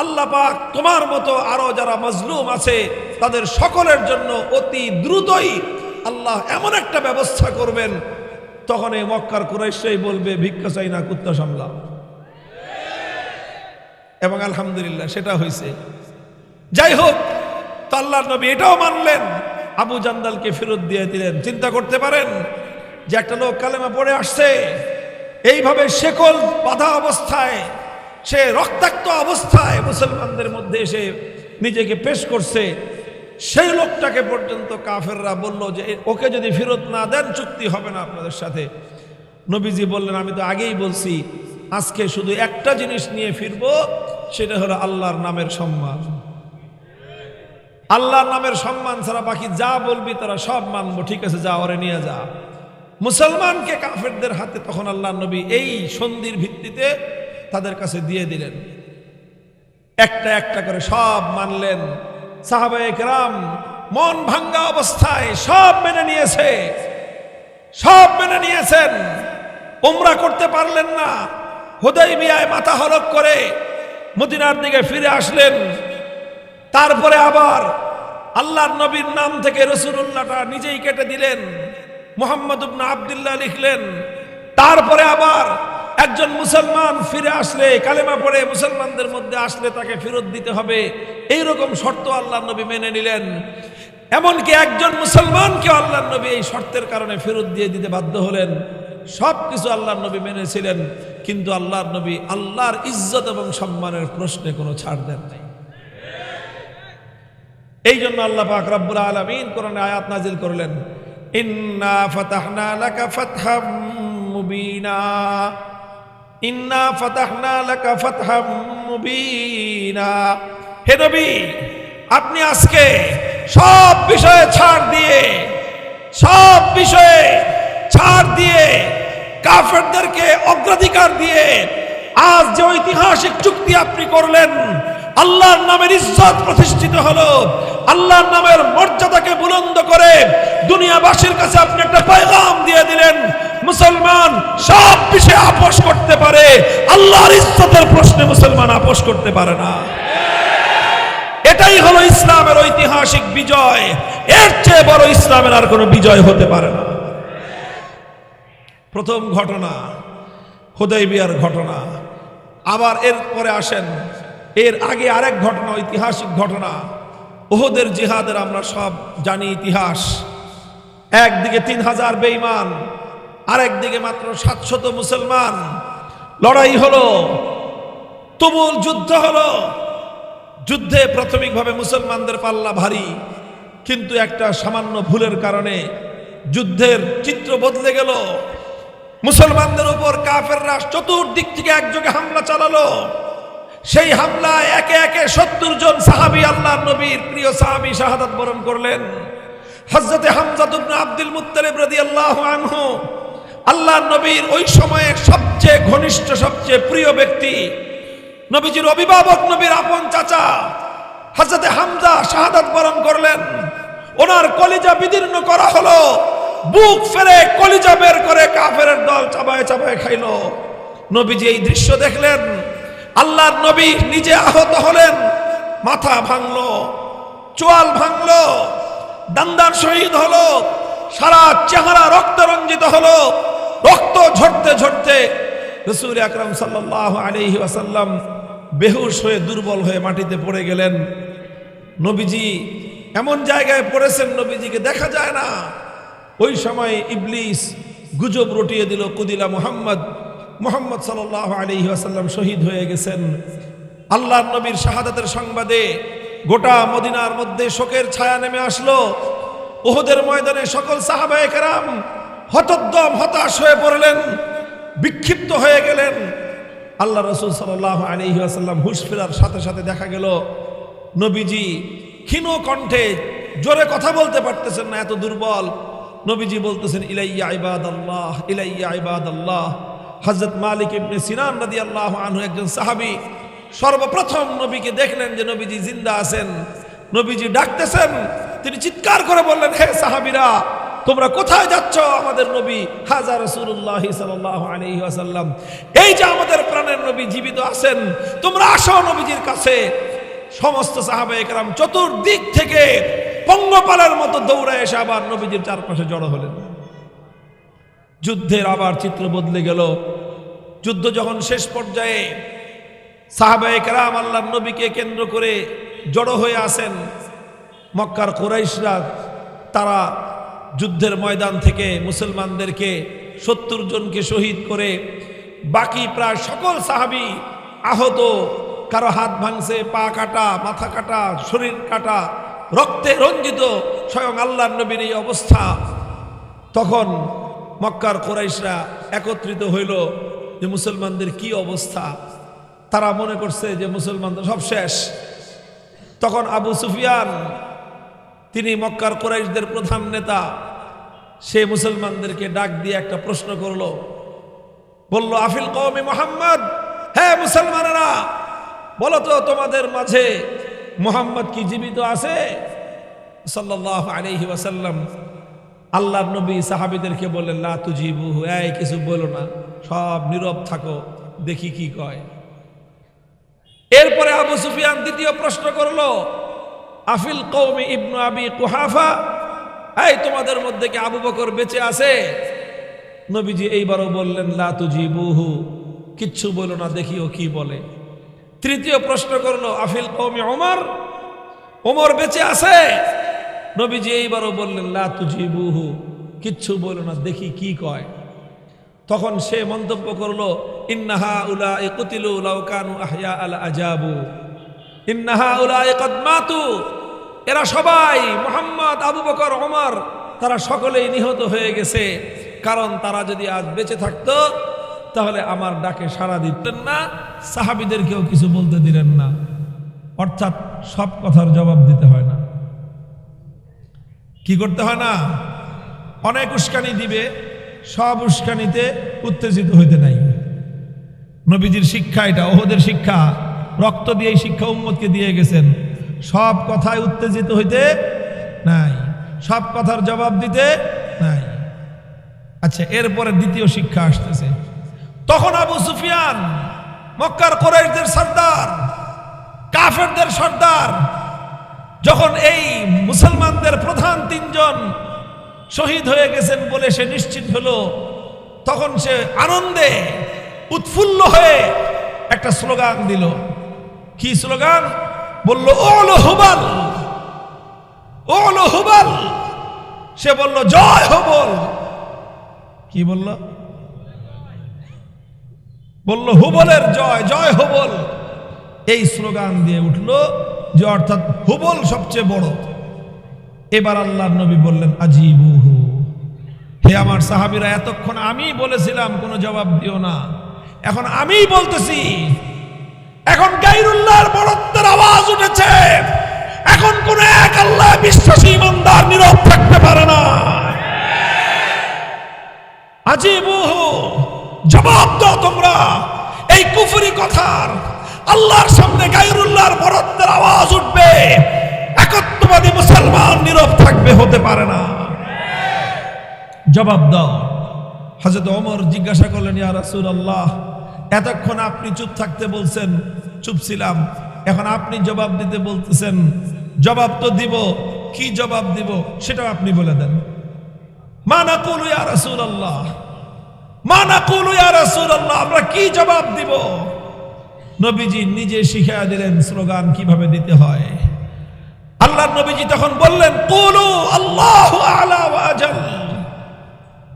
Speaker 1: আল্লাহ পাক তোমার মতো আরো যারা মাজলুম আছে তাদের সকলের জন্য অতি দ্রুতই আল্লাহ এমন একটা ব্যবস্থা করবেন, তখন এই মক্কার কুরাইশরাই বলবে ভিক্ষা চাই না, কুত্তা সামলা। এবং আলহামদুলিল্লাহ সেটা হয়েছে। যাই হোক, তো আল্লাহর নবী এটাও মানলেন, আবু জান্দালকে ফেরত দিয়ে দিলেন। চিন্তা করতে পারেন যে একটা লোক কালেমা পড়ে আসছে, এইভাবে শেকল বাঁধা অবস্থায়, সে রক্তাক্ত অবস্থায় মুসলমানদের মধ্যে এসে নিজেকে পেশ করছে, সেই লোকটাকে পর্যন্ত কাফেররা বলল যে ওকে যদি ফেরত না দেন চুক্তি হবে না আপনাদের সাথে। নবীজি বললেন, আমি তো আগেই বলছি আজকে শুধু একটা জিনিস নিয়ে ফিরবো, সেটা হলো আল্লাহর নামের সম্মান। আল্লাহর নামের সম্মান ছাড়া বাকি যা বলবি তারা সব মানবো, ঠিক আছে যা, ওরে নিয়ে যা। মুসলমানকে কাফেরদের হাতে তখন আল্লাহর নবী এই সন্ধির ভিত্তিতে তাদের কাছে দিয়ে দিলেন। একটা একটা করে সব মানলেন। সাহাবায়ে কেরাম মন ভাঙ্গা অবস্থায় সব মেনে নিয়েছে, সব মেনে নিয়েছেন। উমরা করতে পারলেন না, হুদাইবিয়ায় মাথা হলক করে মদিনার দিকে ফিরে আসলেন। তারপরে আবার আল্লাহর নবীর নাম থেকে রাসূলুল্লাহটা নিজেই কেটে দিলেন, মুহাম্মদ ইবনে আব্দুল্লাহ লিখলেন। তারপরে আবার একজন মুসলমান ফিরে আসলে, কালেমা পড়ে মুসলমানদের মধ্যে আসলে তাকে ফেরত দিতে হবে, এইরকম শর্ত আল্লাহর নবী মেনে নিলেন। এমনকি একজন মুসলমানকে আল্লাহর নবী এই শর্তের কারণে ফেরত দিয়ে দিতে বাধ্য হলেন। সবকিছু আল্লাহর নবী মেনেছিলেন, কিন্তু আল্লাহর নবী আল্লাহর ইজ্জত এবং সম্মানের প্রশ্নে কোনো ছাড় দেন নাই। এই জন্য আল্লাহ পাক রব্বুল আলামিন কোরআনে আয়াত নাজিল করলেন, ইন্না ফাতাহনা লাকা ফাতহাম মুবিনা, ইন্না ফাতাহনা লাকা ফাতহাম মুবিনা। হে নবী, আপনি আজকে সব বিষয়ে ছাড় দিয়ে, সব বিষয়ে ছাড় দিয়ে, কাফেরদেরকে অগ্রাধিকার দিয়ে আজ যে ঐতিহাসিক চুক্তি আপনি করলেন, আল্লাহর নামের ইজ্জত প্রতিষ্ঠিত হলো, আল্লাহর নামের মর্যাদাকে বুলন্দ করে দুনিয়াবাসীর কাছে আপনি একটা পয়গাম দিয়ে দিলেন, মুসলমান সব বিষয়ে আপোষ করতে পারে, আল্লাহর ইজ্জতের প্রশ্নে মুসলমান আপোষ করতে পারে না। এটাই হলো ইসলামের ঐতিহাসিক বিজয়। এর চেয়ে বড় ইসলামের আর কোনো বিজয় হতে পারে না। প্রথম ঘটনা হুদাইবিয়ার ঘটনা। আবার এরপরে আসেন, এর আগে আরেক ঘটনা, ঐতিহাসিক ঘটনা উহুদের জিহাদের আমরা সব জানি ইতিহাস। একদিকে 3000 বেঈমান, আরেকদিকে মাত্র 700 মুসলমান। লড়াই হলো, তুমুল যুদ্ধ হলো। যুদ্ধে প্রাথমিকভাবে মুসলমানদের পাল্লা ভারী, কিন্তু একটা সামান্য ভুলের কারণে যুদ্ধের চিত্র বদলে গেল। মুসলমানদের উপর কাফেররা চতুর্দিক থেকে একযোগে হামলা চালালো। সেই হামলায় একে একে 70 জন সাহাবী, আল্লাহর নবীর প্রিয় সাহাবী শাহাদাত বরণ করলেন। হযরতে হামজা ইবনে আব্দুল মুত্তালিব রাদিয়াল্লাহু আনহু, আল্লাহর নবীর ওই সময়ের সবচেয়ে ঘনিষ্ঠ, সবচেয়ে প্রিয় ব্যক্তি, নবীজির অভিভাবক, নবীর আপন চাচা হযরতে হামজা শাহাদাত বরণ করলেন। ওনার কলিজা বিদীর্ণ করা হলো, বুক ফেলে কলিজা বের করে কাফেরের দল চাবায় চাবায় খাইল। নবীজি এই দৃশ্য দেখলেন, আল্লাহর নবী নিজে আহত হলেন, মাথা ভাঙলো, চোয়াল ভাঙলো, দান্দার শহীদ হলো, সারা চেহারা রক্ত রঞ্জিত হলো। রক্ত ঝরতে ঝরতে রাসূল আকরাম সাল্লাল্লাহু আলাইহি ওয়াসাল্লাম বেহুশ হয়ে, দুর্বল হয়ে মাটিতে পড়ে গেলেন। নবীজি এমন জায়গায় পড়েছেন, নবীজিকে দেখা যায় না। ওই সময় ইবলিস গুজব রটিয়ে দিল, কুদিলা মুহাম্মদ মুহাম্মদ সাল্লাল্লাহু আলাইহি ওয়াসাল্লাম শহীদ হয়ে গেছেন। আল্লাহর নবীর শাহাদাতের সংবাদে গোটা মদিনার মধ্যে শোকের ছায়া নেমে আসলো। উহুদের ময়দানে সকল সাহাবায়ে কেরাম হতোদ্যম হতাশ হয়ে পড়লেন, বিক্ষিপ্ত হয়ে গেলেন। আল্লাহ রাসূল সাল্লাল্লাহু আলাইহি ওয়াসাল্লাম হুঁশ ফেরার সাথে সাথে দেখা গেল নবীজি ক্ষীণ কণ্ঠে জোরে কথা বলতে পারতেছেন না, এত দুর্বল। নবীজি বলতেছেন ইলাইয়া ইবাদাল্লাহ, ইলাইয়া ইবাদাল্লাহ। হযরত মালিক ইবনে সিনান রাদিয়াল্লাহু আনহু একজন সাহাবী, সর্বপ্রথম নবীকে দেখলেন যে নবীজি জিন্দা আছেন। নবীজি ডাকতেছেন, তিনি চিৎকার করে বললেন, হে সাহাবীরা, তোমরা কোথায় যাচ্ছ? আমাদের নবী হাজা রাসূলুল্লাহ সাল্লাল্লাহু আলাইহি ওয়াসাল্লাম, এই যে আমাদের প্রাণের নবী জীবিত আছেন, তোমরা আসো নবীজির কাছে। সমস্ত সাহাবায়ে কেরাম চতুর্দিক থেকে পঙ্গপালের মতো দৌড়ে এসে আবার নবীজির চারপাশে জড়ো হলেন। যুদ্ধের আবার চিত্র বদলে গেল। যুদ্ধ যখন শেষ পর্যায়ে, সাহাবায়ে কেরাম আল্লাহর নবীকে কেন্দ্র করে জড়ো হয়ে আসেন। মক্কার কুরাইশরা তারা যুদ্ধের ময়দান থেকে মুসলমানদেরকে 70 জনকে শহীদ করে বাকি প্রায় সকল সাহাবী আহত, কারো হাত ভাঙছে, পা কাটা, মাথা কাটা, শরীর কাটা, রক্তে রঞ্জিত স্বয়ং আল্লাহর নবীর এই অবস্থা। তখন মক্কার কুরাইশরা একত্রিত হইল যে মুসলমানদের কি অবস্থা। তারা মনে করছে যে মুসলমানদের সব শেষ। তখন আবু সুফিয়ান, তিনি মক্কার কুরাইশদের প্রধান নেতা, সে মুসলমানদেরকে ডাক দিয়ে একটা প্রশ্ন করলো, বলল, আফিল কওমি মুহাম্মদ, হে মুসলমানেরা, বলো তো তোমাদের মাঝে মুহাম্মদ কি জীবিত আছে? সাল্লাল্লাহু আলাইহি ওয়াসাল্লাম আল্লাহর নবী সাহাবীদেরকে বললেন, লা তুজিবুহু, এই কিছু বলো না, সব নীরব থাকো, দেখি কি কয়। এরপরে আবু সুফিয়ান দ্বিতীয় প্রশ্ন করলো, আফিল কওমি ইবনু আবি কুহাফা, এই তোমাদের মধ্যে কি আবু বকর বেঁচে আছে? নবীজি এইবারও বললেন, লা তুজিবুহু, কিচ্ছু বলো না, দেখিও কি বলে। তৃতীয় প্রশ্ন করলো, আফিল কওমি ওমর, ওমর বেঁচে আছে? নবীজি এইবারও বললেন, লা তুজিবুহু, কিচ্ছু বলো না, দেখি কি কয়। তখন সে মন্তব্য করলো, ইন্নাহা উলাই কুতিলু লাউ কানু আহয়া আল আজাবু, ইন্নাহা উলাই কদ মাতু, এরা সবাই মুহাম্মদ, আবু বকর, ওমর, তারা সকলেই নিহত হয়ে গেছে, কারণ তারা যদি আজ বেঁচে থাকতো তাহলে আমার ডাকে সাড়া দিতেন না, সাহাবীদেরকেও কিছু বলতে দিলেন না। অর্থাৎ সব কথার জবাব দিতে হয় না। কি করতে হয় না? অনেক উস্কানি দিবে, সব উস্কানিতে উত্তেজিত হইতে নাই। নবীজির শিক্ষা এটা, ওহদের শিক্ষা, রক্ত দিয়ে এই শিক্ষা উম্মতকে দিয়ে গেছেন। সব কথায় উত্তেজিত হইতে নাই, সব কথার জবাব দিতে নাই। আচ্ছা, এরপরে দ্বিতীয় শিক্ষা আসতেছে। তখন আবু সুফিয়ান, মক্কার কুরাইশদের সর্দার, কাফেরদের সর্দার, যখন এই মুসলমানদের প্রধান 3 জন শহীদ হয়ে গেছেন বলে সে নিশ্চিত হলো, তখন সে আনন্দে উৎফুল্ল হয়ে একটা স্লোগান দিল। কি স্লোগান? বলল, ওলো হুবাল, ওলো হুবাল। সে বলল, জয় হুবল। কি বলল? বলল, হুবলের জয়, জয় হুবল। এই স্লোগান দিয়ে উঠল, যে অর্থাৎ হুবল সবচেয়ে বড়। এবার আল্লাহর নবী বললেন, আজিবুহু, হে আমার সাহাবীরা, এতক্ষণ আমি বলেছিলাম কোনো জবাব দিও না, এখন আমি বলতেছি। এখন গায়রুল্লাহর বড়ত্বের আওয়াজ উঠেছে। এখন কোন এক আল্লাহ বিশ্বাসী ইমানদার নীরব থাকতে পারে না। আজিবুহু, জবাব দাও তোমরা এই কুফরি কথার। আল্লাহর সামনে গায়রুল্লাহর বড়ত্বের আওয়াজ উঠবে, একত্ববাদী মুসলমান নীরব থাকবে, হতে পারে না। জবাব দাও। হযরত ওমর জিজ্ঞাসা করলেন, ইয়া রাসূলুল্লাহ, এতক্ষণ আপনি চুপ থাকতে বলছেন, চুপ ছিলাম, এখন আপনি জবাব দিতে বলতেছেন, জবাব তো দিব, কি জবাব দিব সেটাও আপনি বলে দেন। মা নাকুলু ইয়া রাসূলুল্লাহ, মা নাকুলু ইয়া রাসূলুল্লাহ, আমরা কি জবাব দিব? নবীজি নিজে শিখিয়ে দিলেন স্লোগান কিভাবে দিতে হয়। আল্লাহর নবীজি তখন বললেন, কুলু আল্লাহু আ'লা ওয়া আজাল,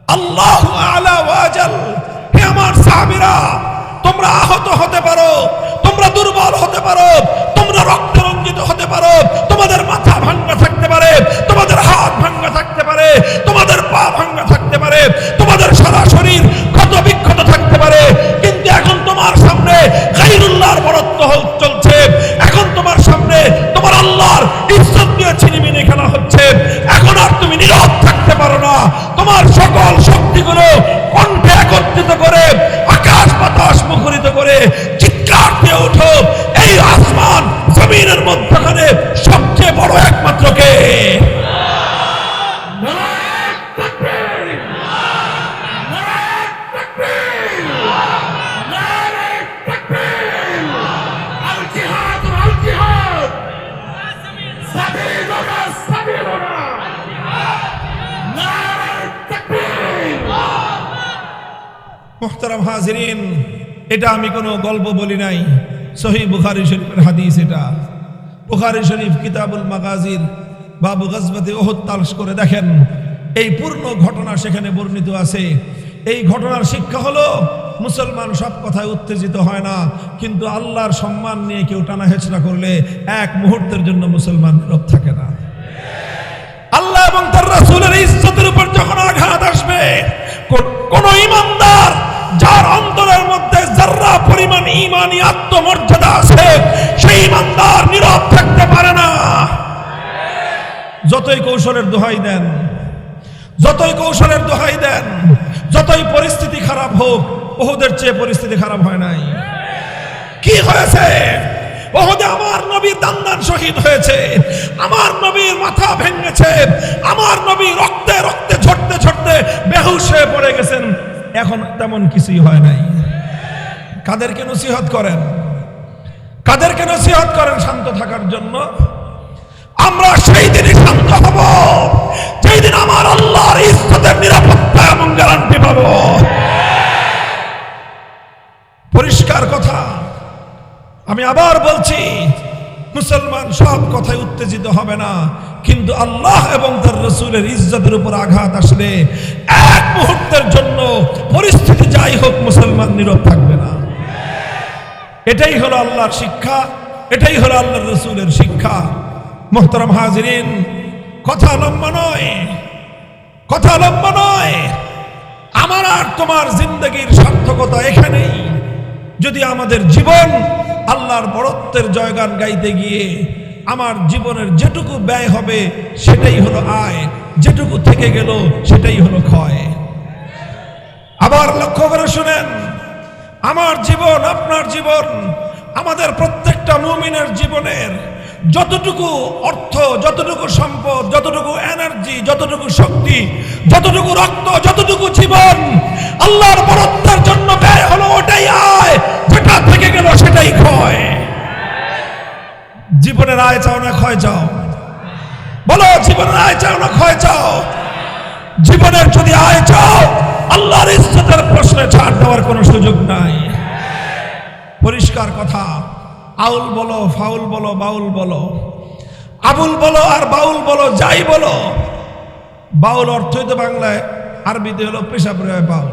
Speaker 1: আল্লাহু আ'লা ওয়া আজাল। হে আমার সাহাবীরা, তোমরা আহত হতে পারো, তোমরা দুর্বল হতে পারো, তোমরা রক্ত রঞ্জিত হতে পারো, তোমাদের মাথা ভাঙা থাকতে পারে, তোমাদের হাত ভাঙা থাকতে পারে, তোমাদের পা ভাঙা থাকতে পারে, তোমাদের সারা শরীর ক্ষত বিক্ষত থাকতে পারে, কিন্তু এখন তোমার সামনে গায়রুল্লাহর বরত্ব চলছে, এখন তোমার সামনে তোমার আল্লাহর ইজ্জত নিয়ে ছিনিমিনি খেলা হচ্ছে। এখন আর তুমি নীরব থাকতে পারো না, তোমার সকল শক্তিগুলো কণ্ঠে একত্রিত করে আকাশ বাতাস মুখরিত করে চিৎকার দিয়ে ওঠো, এই আসমান জমিনের মধ্যখানে সবচেয়ে বড় একমাত্র কে? মুহতারাম হাজিরিন, এটা আমি কোনো গল্প বলি নাই, সহিহ বুখারী শরীফের হাদিস। এটা বুখারী শরীফ কিতাবুল মাগাজির বাবু গজওয়াতে উহুদ তালাশ করে দেখেন, এই পূর্ণ ঘটনা সেখানে বর্ণিত আছে। এই ঘটনার শিক্ষা হলো, মুসলমান সব কথায় উত্তেজিত হয় না, কিন্তু আল্লাহর সম্মান নিয়ে কেউ টানা হেচড়া করলে এক মুহূর্তের জন্য মুসলমান নীরব থাকে না। আল্লাহ এবং তার রাসূলের ইজ্জতের উপর যখন আঘাত আসবে, কোন ঈমানদার যার অন্তরের মধ্যে যাররা পরিমাণ ঈমানী আত্মমর্যাদা আছে, সেই ঈমানদার নীরব থাকতে পারে না। যতই কৌশলের দোহাই দেন, যতই কৌশলের দোহাই দেন, যতই পরিস্থিতি খারাপ হোক, উহুদের চেয়ে পরিস্থিতি খারাপ হয় নাই। কি হয়েছে? উহুদে আমার নবী দান্দান শহীদ হয়েছে, আমার নবীর মাথা ভেঙেছে, আমার নবী রক্তে রক্তে ঝরতে ঝরতে বেহুশ হয়ে পড়ে গেছেন। এখন তেমন কিছুই হয় নাই। কাদেরকে নসিহত করেন? কাদেরকে নসিহত করেন শান্ত থাকার জন্য? আমরা সেই দিনই শান্ত হব যেই দিন আমার আল্লাহর ইজ্জতের নিরাপত্তা এবং গ্যারান্টি পাব। পরিষ্কার কথা, আমি আবার বলছি, মুসলমান সব কথায় উত্তেজিত হবে না, কিন্তু আল্লাহ এবং তার রাসূলের ইজ্জতের উপর আঘাত আসলে এক মুহূর্তের জন্য পরিস্থিতি যাই হোক মুসলমান নীরব থাকবে না। এটাই হলো আল্লাহর শিক্ষা, এটাই হলো আল্লাহর রাসূলের শিক্ষা। মুহতারাম হাজিরিন, কথা লম্বা নয়, কথা লম্বা নয়। আমার আর তোমার জিন্দগির সার্থকতা এখানেই। যদি আমাদের জীবন আল্লাহর বড়ত্বের জয়গান গাইতে গিয়ে আমার জীবনের যেটুকু ব্যয় হবে সেটাই হলো আয়, যেটুকু থেকে গেল সেটাই হলো ক্ষয়। আবার লক্ষ্য করে শুনেন, আমার জীবন, আপনার জীবন, আমাদের প্রত্যেকটা মুমিনের জীবনের যতটুকু অর্থ, যতটুকু সম্পদ, যতটুকু এনার্জি, যতটুকু শক্তি, যতটুকু রক্ত, যতটুকু জীবন আল্লাহর বরত্বের জন্য ব্যয় হলো, ওটাই আয়, যেটা থেকে গেল সেটাই ক্ষয়। জীবনের আয় চাও না ক্ষয় চাও? বলো, জীবনের আয় চাও না ক্ষয় চাও? জীবনের যদি আয় চাও, আল্লাহর ইজ্জতের প্রশ্নে ছাড় দেওয়ার কোনো সুযোগ নাই। পরিষ্কার কথা। আউল বলো, ফাউল বলো, বাউল বলো, আবুল বলো আর বাউল বলো, যাই বলো, বাউল অর্থই তো বাংলায়, আরবিতে হলো পেশাব রে বাউল।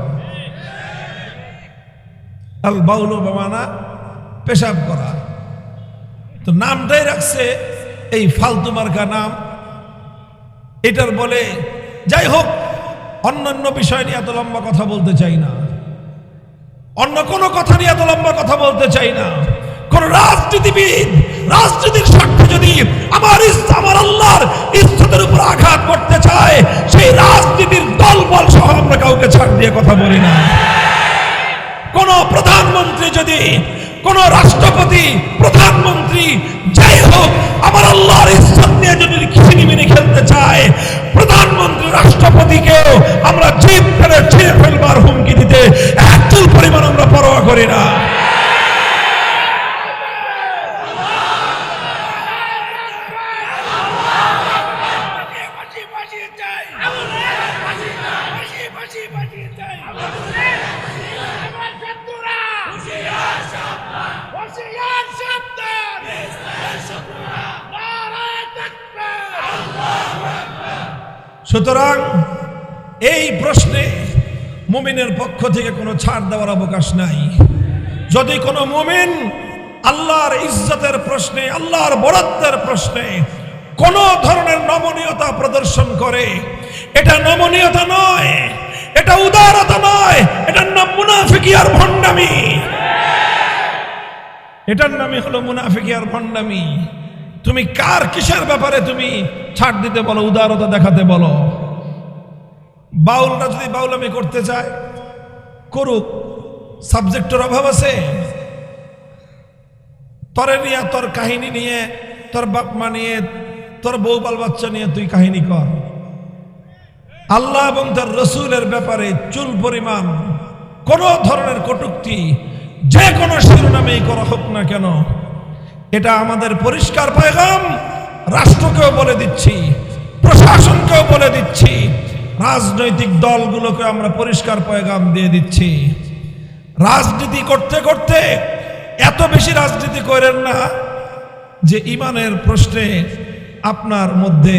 Speaker 1: আল বাউল বামানা পেশাব করা, তো নামটাই রাখছে এই ফালতু মার্কা নাম, এটার বলে। যাই হোক, অন্যান্য বিষয় নিয়ে এত লম্বা কথা বলতে চাই না, অন্য কোনো কথা নিয়ে এত লম্বা কথা বলতে চাই না। কোন রাজনীতিবিদ রাজনীতির স্বার্থে যদি আমার আল্লাহর ইজ্জতের উপর আঘাত করতে চায়, সেই রাজনীতির দলবল সহ আমরা কাউকে ছাড় দিয়ে কথা বলি না। কোন প্রধানমন্ত্রী যদি, কোন রাষ্ট্রপতি, প্রধানমন্ত্রী যাই হোক, আমার আল্লাহর ইজ্জত নিয়ে যদি ছিনিমিনি খেলতে চায়, প্রধানমন্ত্রী রাষ্ট্রপতিকেও আমরা জিভ ফেলে ছিঁড়ে ফেলবার হুমকি দিতে একচুল পরিমাণ আমরা পরোয়া করি না। সুতরাং এই প্রশ্নে মুমিনের পক্ষ থেকে কোনো ছাড় দেওয়ার অবকাশ নাই। যদি কোনো মুমিন আল্লাহর ইজ্জতের প্রশ্নে, আল্লাহর বরাদ্দের প্রশ্নে কোন ধরনের নমনীয়তা প্রদর্শন করে, এটা নমনীয়তা নয়, এটা উদারতা নয়, এটার নাম মুনাফিকি আর ভণ্ডামি। এটার নামই হলো মুনাফিকি আর ভণ্ডামি। তুমি কার কিসের ব্যাপারে তুমি ছাড় দিতে বলো, উদারতা দেখাতে বলো? বাউলরা যদি বাউলামি করতে চায় করুক, সাবজেক্টের অভাব আছে? তরে নিয়ে, তোর কাহিনী নিয়ে, তোর বাপ মা নিয়ে, তোর বউ বাল বাচ্চা নিয়ে তুই কাহিনী কর। আল্লাহ এবং তার রসুলের ব্যাপারে চুল পরিমাণ কোন ধরনের কটূক্তি যে কোনো শিরোনামেই করা হোক না কেন, এটা আমাদের পরিষ্কার পয়গাম। রাষ্ট্রকেও বলে দিচ্ছি, প্রশাসনকেও বলে দিচ্ছি, রাজনৈতিক দলগুলোকে আমরা পরিষ্কার পয়গাম দিয়ে দিচ্ছি। রাজনীতি করতে করতে এত বেশি রাজনীতি করেন না যে ইমানের প্রশ্নে আপনার মধ্যে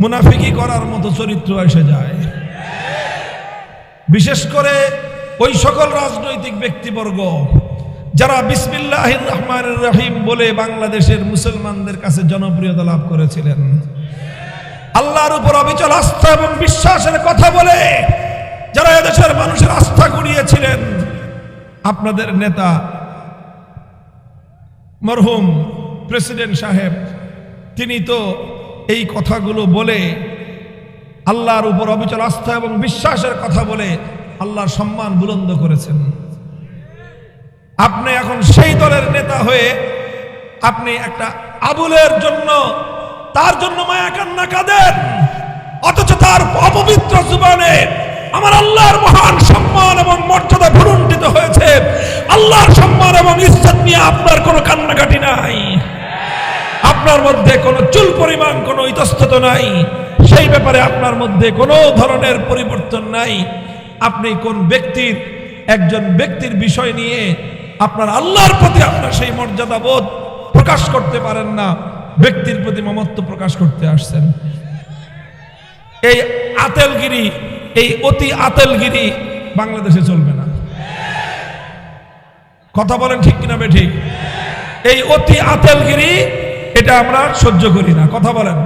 Speaker 1: মুনাফিকি করার মতো চরিত্র এসে যায়। বিশেষ করে ওই সকল রাজনৈতিক ব্যক্তিবর্গ যারা বিসমিল্লাহির রহমানির রহিম বলে বাংলাদেশের মুসলমানদের কাছে জনপ্রিয়তা লাভ করেছিলেন, আল্লাহর উপর অবিচল আস্থা এবং বিশ্বাসের কথা বলে যারা এদেশের মানুষের আস্থা কুড়িয়েছিলেন। আপনাদের নেতা মরহুম প্রেসিডেন্ট সাহেব, তিনি তো এই কথাগুলো বলে আল্লাহর উপর অবিচল আস্থা এবং বিশ্বাসের কথা বলে আল্লাহর সম্মান বুলন্দ করেছেন। আপনি এখন সেই দলের নেতা হয়ে আপনি একটা আবুলের জন্য, তার জন্য মায়া কান্না কাঁদেন, অথচ তার অপবিত্র জুবানে আমার আল্লাহর মহান সম্মান এবং মর্যাদা ভুলুণ্ঠিত হয়েছে। আল্লাহর সম্মান এবং ইজ্জত নিয়ে আপনার কোনো কান্নাকাটি নাই, আপনার মধ্যে কোনো চুল পরিমাণ কোনো ইতস্তত নাই, সেই ব্যাপারে আপনার মধ্যে কোনো ধরনের পরিবর্তন নাই। আপনি কোন ব্যক্তির, একজন ব্যক্তির বিষয় নিয়ে আপনার আল্লাহর প্রতি আপনার সেই মর্যাদা বোধ প্রকাশ করতে পারেন না, ব্যক্তির প্রতি মমত্ব প্রকাশ করতে আসছেন। এই আতেলগিরি, এই অতি আতেলগিরি বাংলাদেশে চলবে না। কথা বলেন ঠিক কিনা বেঠিক? এই অতি আতেলগিরি, এটা আমরা সহ্য করি না। কথা বলেন।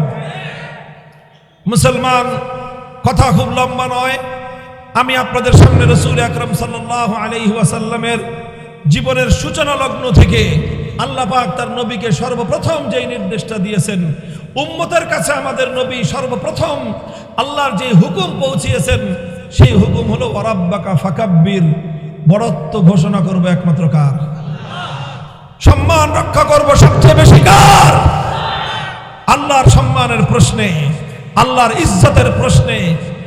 Speaker 1: মুসলমান, কথা খুব লম্বা নয়, আমি আপনাদের সামনে রাসূল আকরাম সাল্লাল্লাহু আলাইহি ওয়াসাল্লামের জীবনের সূচনা লগ্ন থেকে আল্লাহ পাক তার নবীকে সর্বপ্রথম যেই নির্দেশটা দিয়েছেন, উম্মতের কাছে আমাদের নবী সর্বপ্রথম আল্লাহর যে হুকুম পৌঁছিয়েছেন, সেই হুকুম হলো ওয়ারাব্বাকা ফাকাব্বির, বড়ত্ব ঘোষণা করবো একমাত্র কার? সম্মান রক্ষা করবো সবচেয়ে বেশি কার? আল্লাহর সম্মানের প্রশ্নে, আল্লাহর ইজ্জতের প্রশ্নে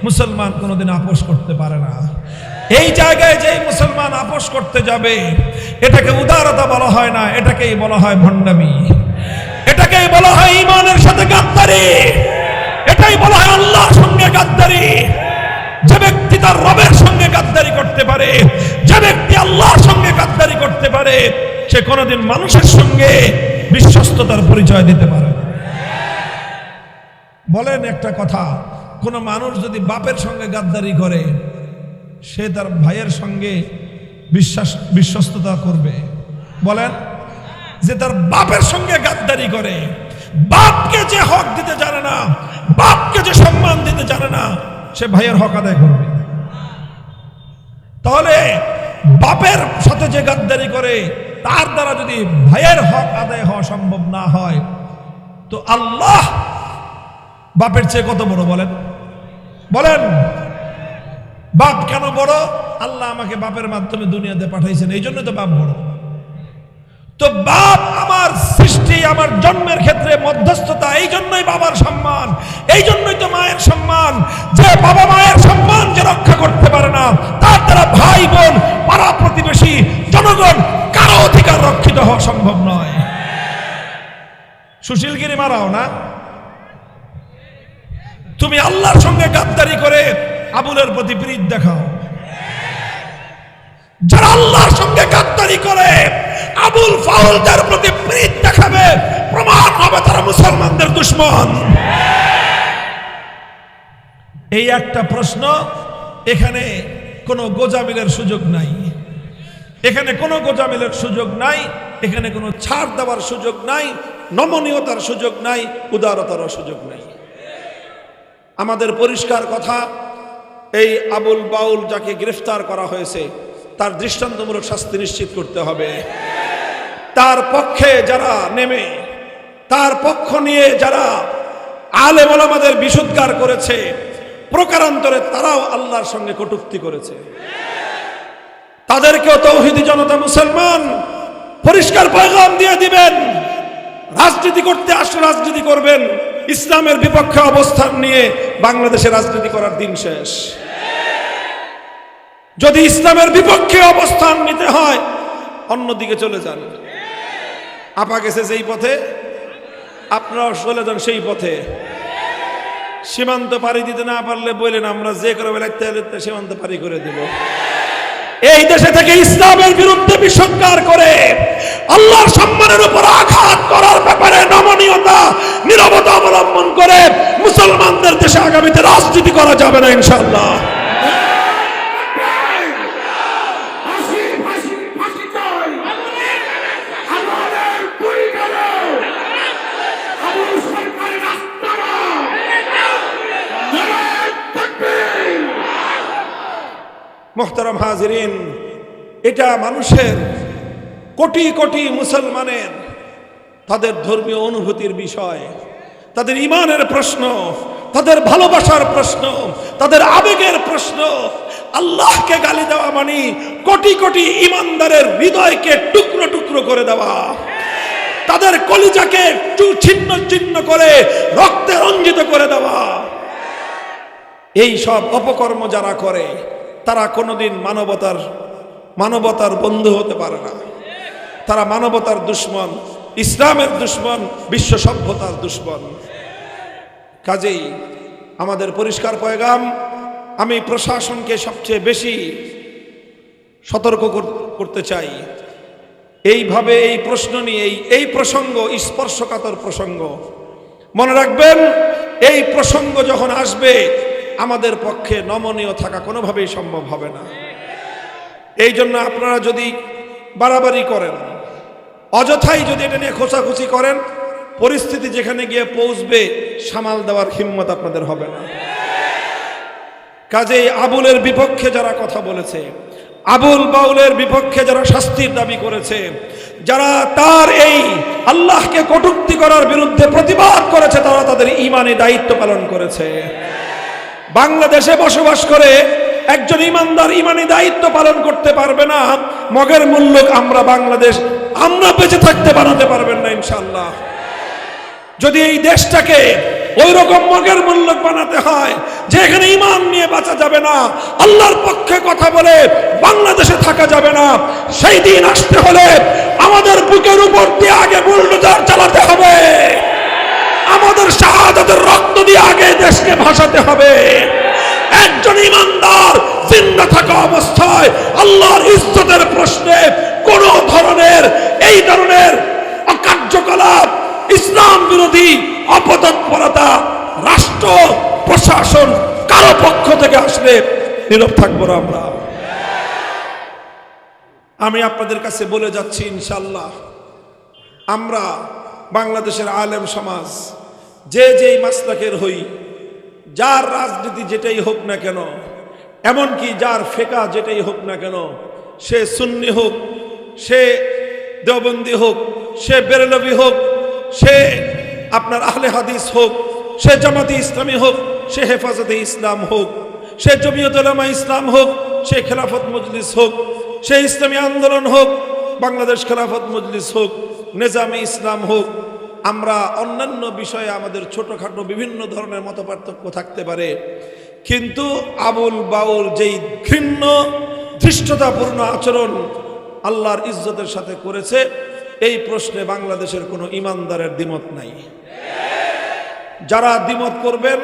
Speaker 1: মুসলমান কোনোদিন আপোষ করতে পারে না। এই জায়গায় যেই মুসলমান আপোষ করতে যাবে, এটাকে উদারতা বলা হয় না, এটাকেই বলা হয় ভণ্ডামি, এটাকেই বলা হয় ঈমানের সাথে গাদ্দারি, এটাই বলা হয় আল্লাহর সঙ্গে গাদ্দারি। যে ব্যক্তি তার রবের সঙ্গে গাদ্দারি করতে পারে, যে ব্যক্তি আল্লাহর সঙ্গে গাদ্দারি করতে পারে, সে কোনোদিন মানুষের সঙ্গে বিশ্বস্ততার পরিচয় দিতে পারে না। বলেন একটা কথা, কোন মানুষ যদি বাপের সঙ্গে গাদ্দারি করে, সে তার ভাইয়ের সঙ্গে বিশ্বস্ততা করবে? বলেন। যে তার বাপের সঙ্গে গাদ্দারি করে, বাপকে যে হক দিতে জানে না, বাপকে যে সম্মান দিতে জানে না, সে ভাইয়ের হক আদায় করবে। তাহলে বাপের সাথে যে গাদ্দারি করে, তার দ্বারা যদি ভাইয়ের হক আদায় হওয়া সম্ভব না হয়, তো আল্লাহ বাপের চেয়ে কত বড়? বলেন বলেন। বাপ কেন বড়? আল্লাহ আমাকে বাপের মাধ্যমে দুনিয়াতে পাঠাইছেন, এই জন্য তো বাপ বড়। তো বাপ আমার সৃষ্টি, আমার জন্মের ক্ষেত্রে মধ্যস্থতা, এই জন্যই বাবার সম্মান, এই জন্যই তো মায়ের সম্মান। যে বাবা মায়ের সম্মান যে রক্ষা করতে পারে না, তার দ্বারা ভাই বোন, পাড়া প্রতিবেশী, জনগণ কারো অধিকার রক্ষিত হওয়া সম্ভব নয়। সুশীলগিরি মারাও না। তুমি আল্লাহর সঙ্গে গাদ্দারি করে আবুলের প্রতি প্রীত দেখাও। যারা আল্লাহর সঙ্গে গাদ্দারি করে আবুল ফাউলদের প্রতি প্রীত দেখাবে, প্রমাণ হবে তারা মুসলমানদের দুশমন। এই একটা প্রশ্ন এখানে কোনো গোজামিলের সুযোগ নাই, এখানে কোনো গোজামিলের সুযোগ নাই, এখানে কোনো ছাড় দেওয়ার সুযোগ নাই, নমনীয়তার সুযোগ নাই, উদারতার সুযোগ নাই। আমাদের পরিষ্কার কথা, এই আবুল বাউল যাকে গ্রেফতার করা হয়েছে তার দৃষ্টান্তমূলক শাস্তি নিশ্চিত করতে হবে। তার পক্ষে যারা নেমে, তার পক্ষ নিয়ে যারা আলেম ওলামাদের বিশুদ্ধার করেছে, প্রকারান্তরে তারাও আল্লাহর সঙ্গে কটূক্তি করেছে। তাদেরকেও তৌহিদি জনতা মুসলমান পরিষ্কার পয়গাম দিয়ে দিবেন, রাজনীতি করতে আসলে রাজনীতি করবেন, ইসলামের বিপক্ষে অবস্থান নিয়ে বাংলাদেশে রাজনীতি করার দিন শেষ। যদি ইসলামের বিপক্ষে অবস্থান নিতে হয় অন্যদিকে চলে যান। আপা গেছে যেই পথে, আপনারাও চলে যান সেই পথে। সীমান্ত পাড়ি দিতে না পারলে বললেন আমরা যে করে বেলাতে সীমান্ত পাড়ি করে দেব। এই দেশে থেকে ইসলামের বিরুদ্ধে বিসংকার করে আল্লাহর সম্মানের উপর আঘাত করার ব্যাপারে নমনীয়তা, নীরবতা অবলম্বন করে মুসলমানদের দেশে আগামীতে রাজনীতি করা যাবে না ইনশাআল্লাহ। মোহতারাম হাজিরিন, এটা মানুষের, কোটি কোটি মুসলমানের তাদের ধর্মীয় অনুভূতির বিষয়, তাদের ইমানের প্রশ্ন, তাদের ভালোবাসার প্রশ্ন, তাদের আবেগের প্রশ্ন। আল্লাহকে গালি দেওয়া মানে কোটি কোটি ইমানদারের হৃদয়কে টুকরো টুকরো করে দেওয়া, তাদের কলিজাকে ছিন্ন ছিন্ন করে রক্তে রঞ্জিত করে দেওয়া। এই সব অপকর্ম যারা করে তারা কোনোদিন মানবতার বন্ধু হতে পারে না। তারা মানবতার দুশ্মন, ইসলামের দুশ্মন, বিশ্ব সভ্যতার দুশ্মন। কাজেই আমাদের পরিষ্কার পয়গাম, আমি প্রশাসনকে সবচেয়ে বেশি সতর্ক করতে চাই। এইভাবে এই প্রশ্ন নিয়ে, এই প্রসঙ্গ স্পর্শকাতর প্রসঙ্গ, মনে রাখবেন এই প্রসঙ্গ যখন আসবে আমাদের পক্ষে নমনীয় থাকা কোনোভাবেই সম্ভব হবে না। এই জন্য আপনারা যদি বাড়াবাড়ি করেন, অযথাই যদি এটা নিয়ে খোঁচাখুচি করেন, পরিস্থিতি যেখানে গিয়ে পৌঁছবে সামাল দেওয়ার হিম্মত আপনাদের হবে না। কাজেই আবুলের বিপক্ষে যারা কথা বলেছে, আবুল বাউলের বিপক্ষে যারা শাস্তির দাবি করেছে, যারা তার এই আল্লাহকে কটূক্তি করার বিরুদ্ধে প্রতিবাদ করেছে, তারা তাদের ঈমানি দায়িত্ব পালন করেছে। বাংলাদেশে বসবাস করে একজন ইমানদার ঈমানি দায়িত্ব পালন করতে পারবে না, মগের মুল্লুক আমরা বাংলাদেশ আমরা বেঁচে থাকতে বানাতে পারবেন না ইনশাআল্লাহ। যদি এই দেশটাকে ওই রকম মগের মুল্লুক বানাতে হয় যে এখানে ঈমান নিয়ে বাঁচা যাবে না, আল্লাহর পক্ষে কথা বলে বাংলাদেশে থাকা যাবে না, সেই দিন আসতে হলে আমাদের বুকের উপর দিয়ে আগে বুলডোজার চালাতে হবে, আমাদের শাহাদাতের রক্ত দিয়ে আগে দেশকে ভাসাতে হবে। একজন ইমানদার জিন্দা থাকা অবস্থায় আল্লাহর ইজ্জতের প্রশ্নে কোন ধরনের এই ধরনের অকার্যকলাপ, ইসলাম বিরোধী অপতৎপরতা রাষ্ট্র প্রশাসন কারো পক্ষ থেকে আসলে নীরব থাকবো না আমরা। আমি আপনাদের কাছে বলে যাচ্ছি ইনশাআল্লাহ, আমরা বাংলাদেশের আলেম সমাজ যে যেই মাসলাকের হই, যার রাজনীতি যেটাই হোক না কেন, এমনকি যার ফেকা যেটাই হোক না কেন, সে সুন্নি হোক, সে দেওবন্দি হোক, সে বেরেলভি হোক, সে আপনার আহলে হাদিস হোক, সে জামাতি ইসলামী হোক, সে হেফাজতে ইসলাম হোক, সে জমিয়ত উলামা ইসলাম হোক, সে খেলাফত মজলিস হোক, সে ইসলামী আন্দোলন হোক, বাংলাদেশ খেলাফত মজলিস হোক, নিজামে ইসলাম হোক, আমরা অন্যান্য বিষয়ে আমাদের ছোটখাটো বিভিন্ন ধরনের মতপার্থক্য থাকতে পারে, কিন্তু আবুল বাউল যেই ঘৃণ্য ধৃষ্টতাপূর্ণ আচরণ আল্লাহর ইজ্জতের সাথে করেছে, এই প্রশ্নে বাংলাদেশের কোনো ইমানদারের দ্বিমত নাই। যারা দ্বিমত করবেন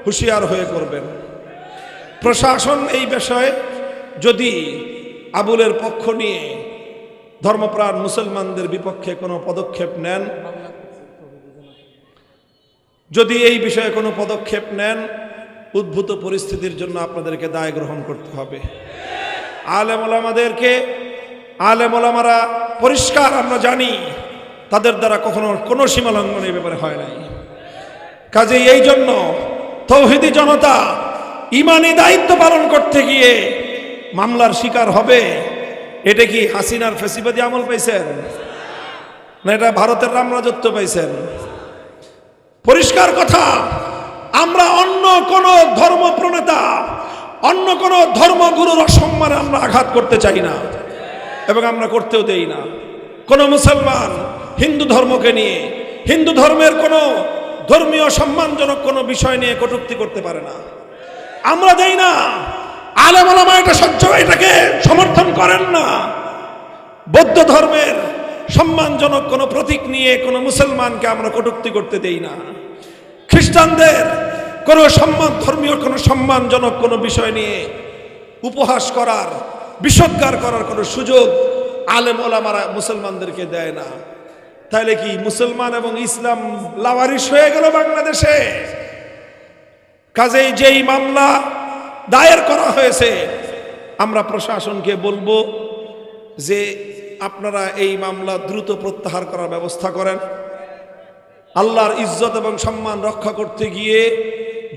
Speaker 1: হুঁশিয়ার হয়ে করবেন। প্রশাসন এই বিষয়ে যদি আবুলের পক্ষ নিয়ে ধর্মপ্রাণ মুসলমানদের বিপক্ষে কোনো পদক্ষেপ নেন, যদি এই বিষয়ে কোনো পদক্ষেপ নেন, উদ্ভূত পরিস্থিতির জন্য আপনাদেরকে দায় গ্রহণ করতে হবে। আলেম ওলামারা পরিষ্কার আমরা জানি তাদের দ্বারা কখনো কোনো সীমালঙ্ঘন এই ব্যাপারে হয় নাই। কাজে এই জন্য তৌহিদি জনতা ইমানি দায়িত্ব পালন করতে গিয়ে মামলার শিকার হবে। এটা কি হাসিনার ফেসিবাদী আমল পাইছেন, না এটা ভারতের রামরাজত্ব পাইছেন? পরিষ্কার কথা, আমরা অন্য কোন ধর্ম প্রণেতা, অন্য কোন ধর্মগুরুর অসম্মানে আমরা আঘাত করতে চাই না এবং আমরা করতেও দেই না। কোন মুসলমান হিন্দু ধর্মকে নিয়ে, হিন্দু ধর্মের কোন ধর্মীয় সম্মানজনক কোনো বিষয় নিয়ে কটূক্তি করতে পারে না, আমরা দেই না। আলেম ওলামা এটাকে সমর্থন করেন না। বৌদ্ধ ধর্মের সম্মানজনক কোনো প্রতীক নিয়ে কোনো মুসলমানকে আমরা কটূক্তি করতে দেই না। খ্রিস্টানদের কোনো ধর্মীয় কোনো সম্মানজনক কোনো বিষয় নিয়ে উপহাস করার, বিষোদ্গার করার কোনো সুযোগ আলেম ওলামারা মুসলমানদেরকে দেয় না। তাহলে কি মুসলমান এবং ইসলাম লাওয়ারিশ হয়ে গেল বাংলাদেশে? কাজেই যেই মামলা দায়ের করা হয়েছে, আমরা প্রশাসনকে বলবো যে আপনারা এই মামলা দ্রুত প্রত্যাহার করার ব্যবস্থা করেন। আল্লাহর ইজ্জত এবং সম্মান রক্ষা করতে গিয়ে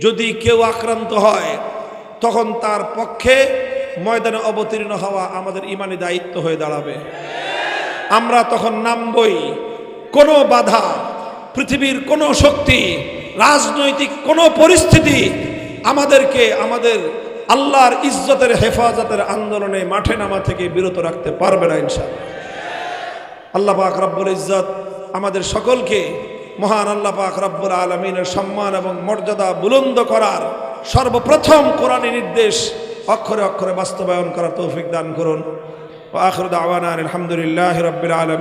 Speaker 1: যদি কেউ আক্রান্ত হয়, তখন তার পক্ষে ময়দানে অবতীর্ণ হওয়া আমাদের ইমানি দায়িত্ব হয়ে দাঁড়াবে। আমরা তখন নামবই। কোনো বাধা, পৃথিবীর কোনো শক্তি, রাজনৈতিক কোনো পরিস্থিতি আমাদেরকে আমাদের আল্লাহর ইজ্জতের হেফাজতের আন্দোলনে মাঠে নামা থেকে বিরত রাখতে পারবে না ইনশাআল্লাহ। আল্লাহ পাক রব্বুল ইজ্জত আমাদের সকলকে মহান আল্লাহ পাক রব্বুল আলামিনের সম্মান এবং মর্যাদা বুলন্দ করার সর্বপ্রথম কোরআনী নির্দেশ অক্ষরে অক্ষরে বাস্তবায়ন করার তৌফিক দান করুন। ওয়া আখিরু দাওয়ানা আলহামদুলিল্লাহি রাব্বিল আলামিন।